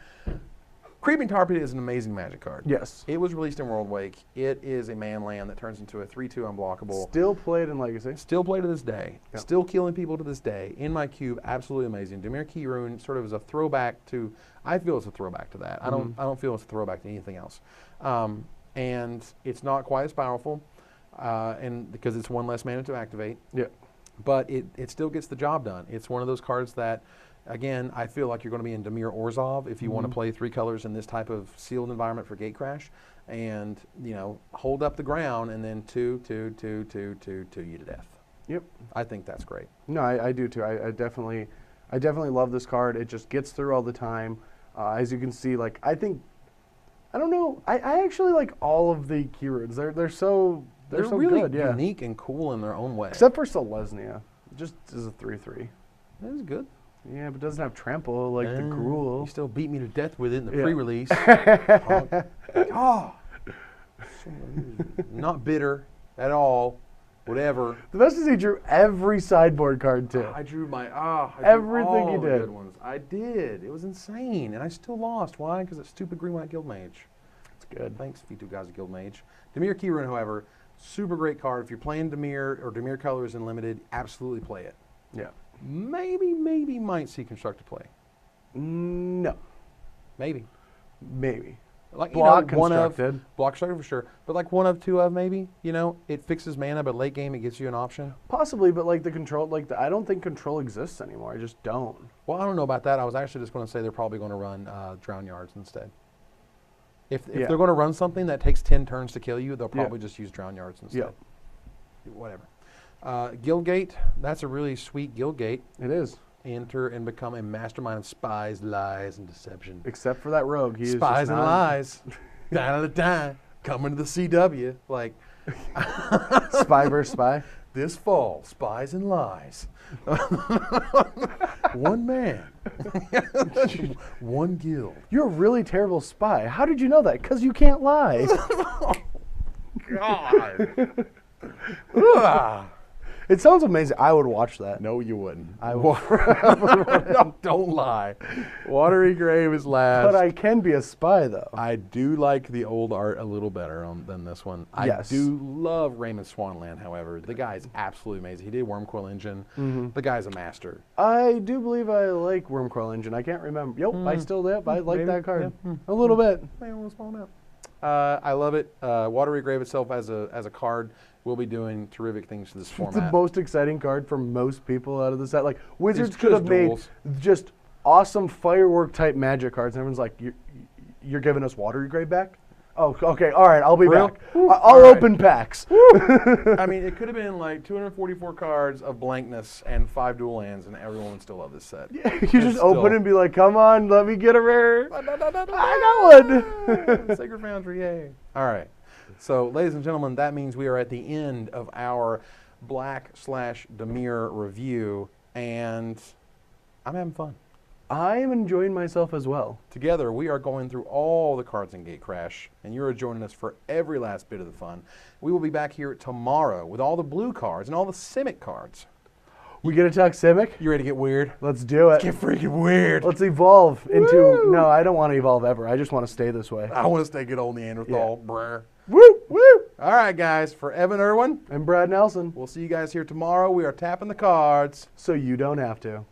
Creeping Tar Pit is an amazing Magic card. Yes. It was released in World Wake. It is a man land that turns into a 3/2 unblockable. Still played in Legacy. Still played to this day. Yep. Still killing people to this day. In my cube, absolutely amazing. Dimir Key Rune sort of is a throwback to, I feel it's a throwback to that. I don't feel it's a throwback to anything else. And it's not quite as powerful, and because it's 1 less mana to activate. Yeah. But it still gets the job done. It's one of those cards that, again, I feel like you're going to be in Dimir Orzhov if you want to play 3 colors in this type of sealed environment for Gatecrash, and hold up the ground and then 2 you to death. Yep. I think that's great. No, I do too. I definitely love this card. It just gets through all the time. As you can see, I don't know. I actually like all of the key runes. They're so They're so really good, yeah. unique and cool in their own way. Except for Selesnya. Just is a 3/3. That is good. Yeah, but it doesn't have trample like the Gruul. You still beat me to death with it in the pre-release. Not bitter at all. Whatever. The best is he drew every sideboard card too. I drew my everything all he did. Good ones. I did. It was insane, and I still lost. Why? Because that stupid green-white Guild Mage. That's good. Thanks, V2 guys, Guild Mage. Dimir Keyrune, however, super great card. If you're playing Dimir or Dimir colors in limited, absolutely play it. Yeah. Maybe might see constructed play. No. Maybe. Like block one constructed. Block constructed for sure. But like one of, two of maybe, it fixes mana, but late game it gives you an option. Possibly, but like the control, I don't think control exists anymore. I just don't. Well, I don't know about that. I was actually just going to say they're probably going to run Drown Yards instead. If they're going to run something that takes 10 turns to kill you, they'll probably just use Drown Yards instead. Yeah. Whatever. Guildgate, that's a really sweet Guildgate. It is. Enter and become a mastermind of spies, lies, and deception. Except for that rogue. He spies and lies. Down the time. Coming to the CW. Like. Spy versus spy. This fall, spies and lies. One man. One guild. You're a really terrible spy. How did you know that? Because you can't lie. God. It sounds amazing. I would watch that. No, you wouldn't. I would. Don't lie. Watery Grave is last. But I can be a spy, though. I do like the old art a little better than this one. Yes. I do love Raymond Swanland, however. The guy is absolutely amazing. He did Wormcoil Engine. Mm-hmm. The guy's a master. I do believe I like Wormcoil Engine. I can't remember. Yep, I still do. I like that card. Yeah. A little bit. Maybe a small amount. I love it. Watery Grave itself as a card will be doing terrific things to this format. It's the most exciting card for most people out of the set. Like, Wizards could have made just awesome firework type Magic cards, and everyone's like, you're giving us Watery Grave back? Oh, okay, all right, I'll be back. I'll open packs. I mean, it could have been like 244 cards of blankness and 5 dual lands, and everyone would still love this set. Yeah, you just open it and be like, come on, let me get a rare. I got one. Sacred Foundry, yay. All right. So, ladies and gentlemen, that means we are at the end of our Black/Dimir review, and I'm having fun. I am enjoying myself as well. Together, we are going through all the cards in Gatecrash, and you're joining us for every last bit of the fun. We will be back here tomorrow with all the blue cards and all the Simic cards. We get to talk Simic? You ready to get weird? Let's do it. Let's get freaking weird. Let's evolve into... Woo! No, I don't want to evolve ever. I just want to stay this way. I want to stay good old Neanderthal. Yeah. Brr. Woo! Woo! All right, guys. For Evan Irwin. And Brad Nelson. We'll see you guys here tomorrow. We are tapping the cards. So you don't have to.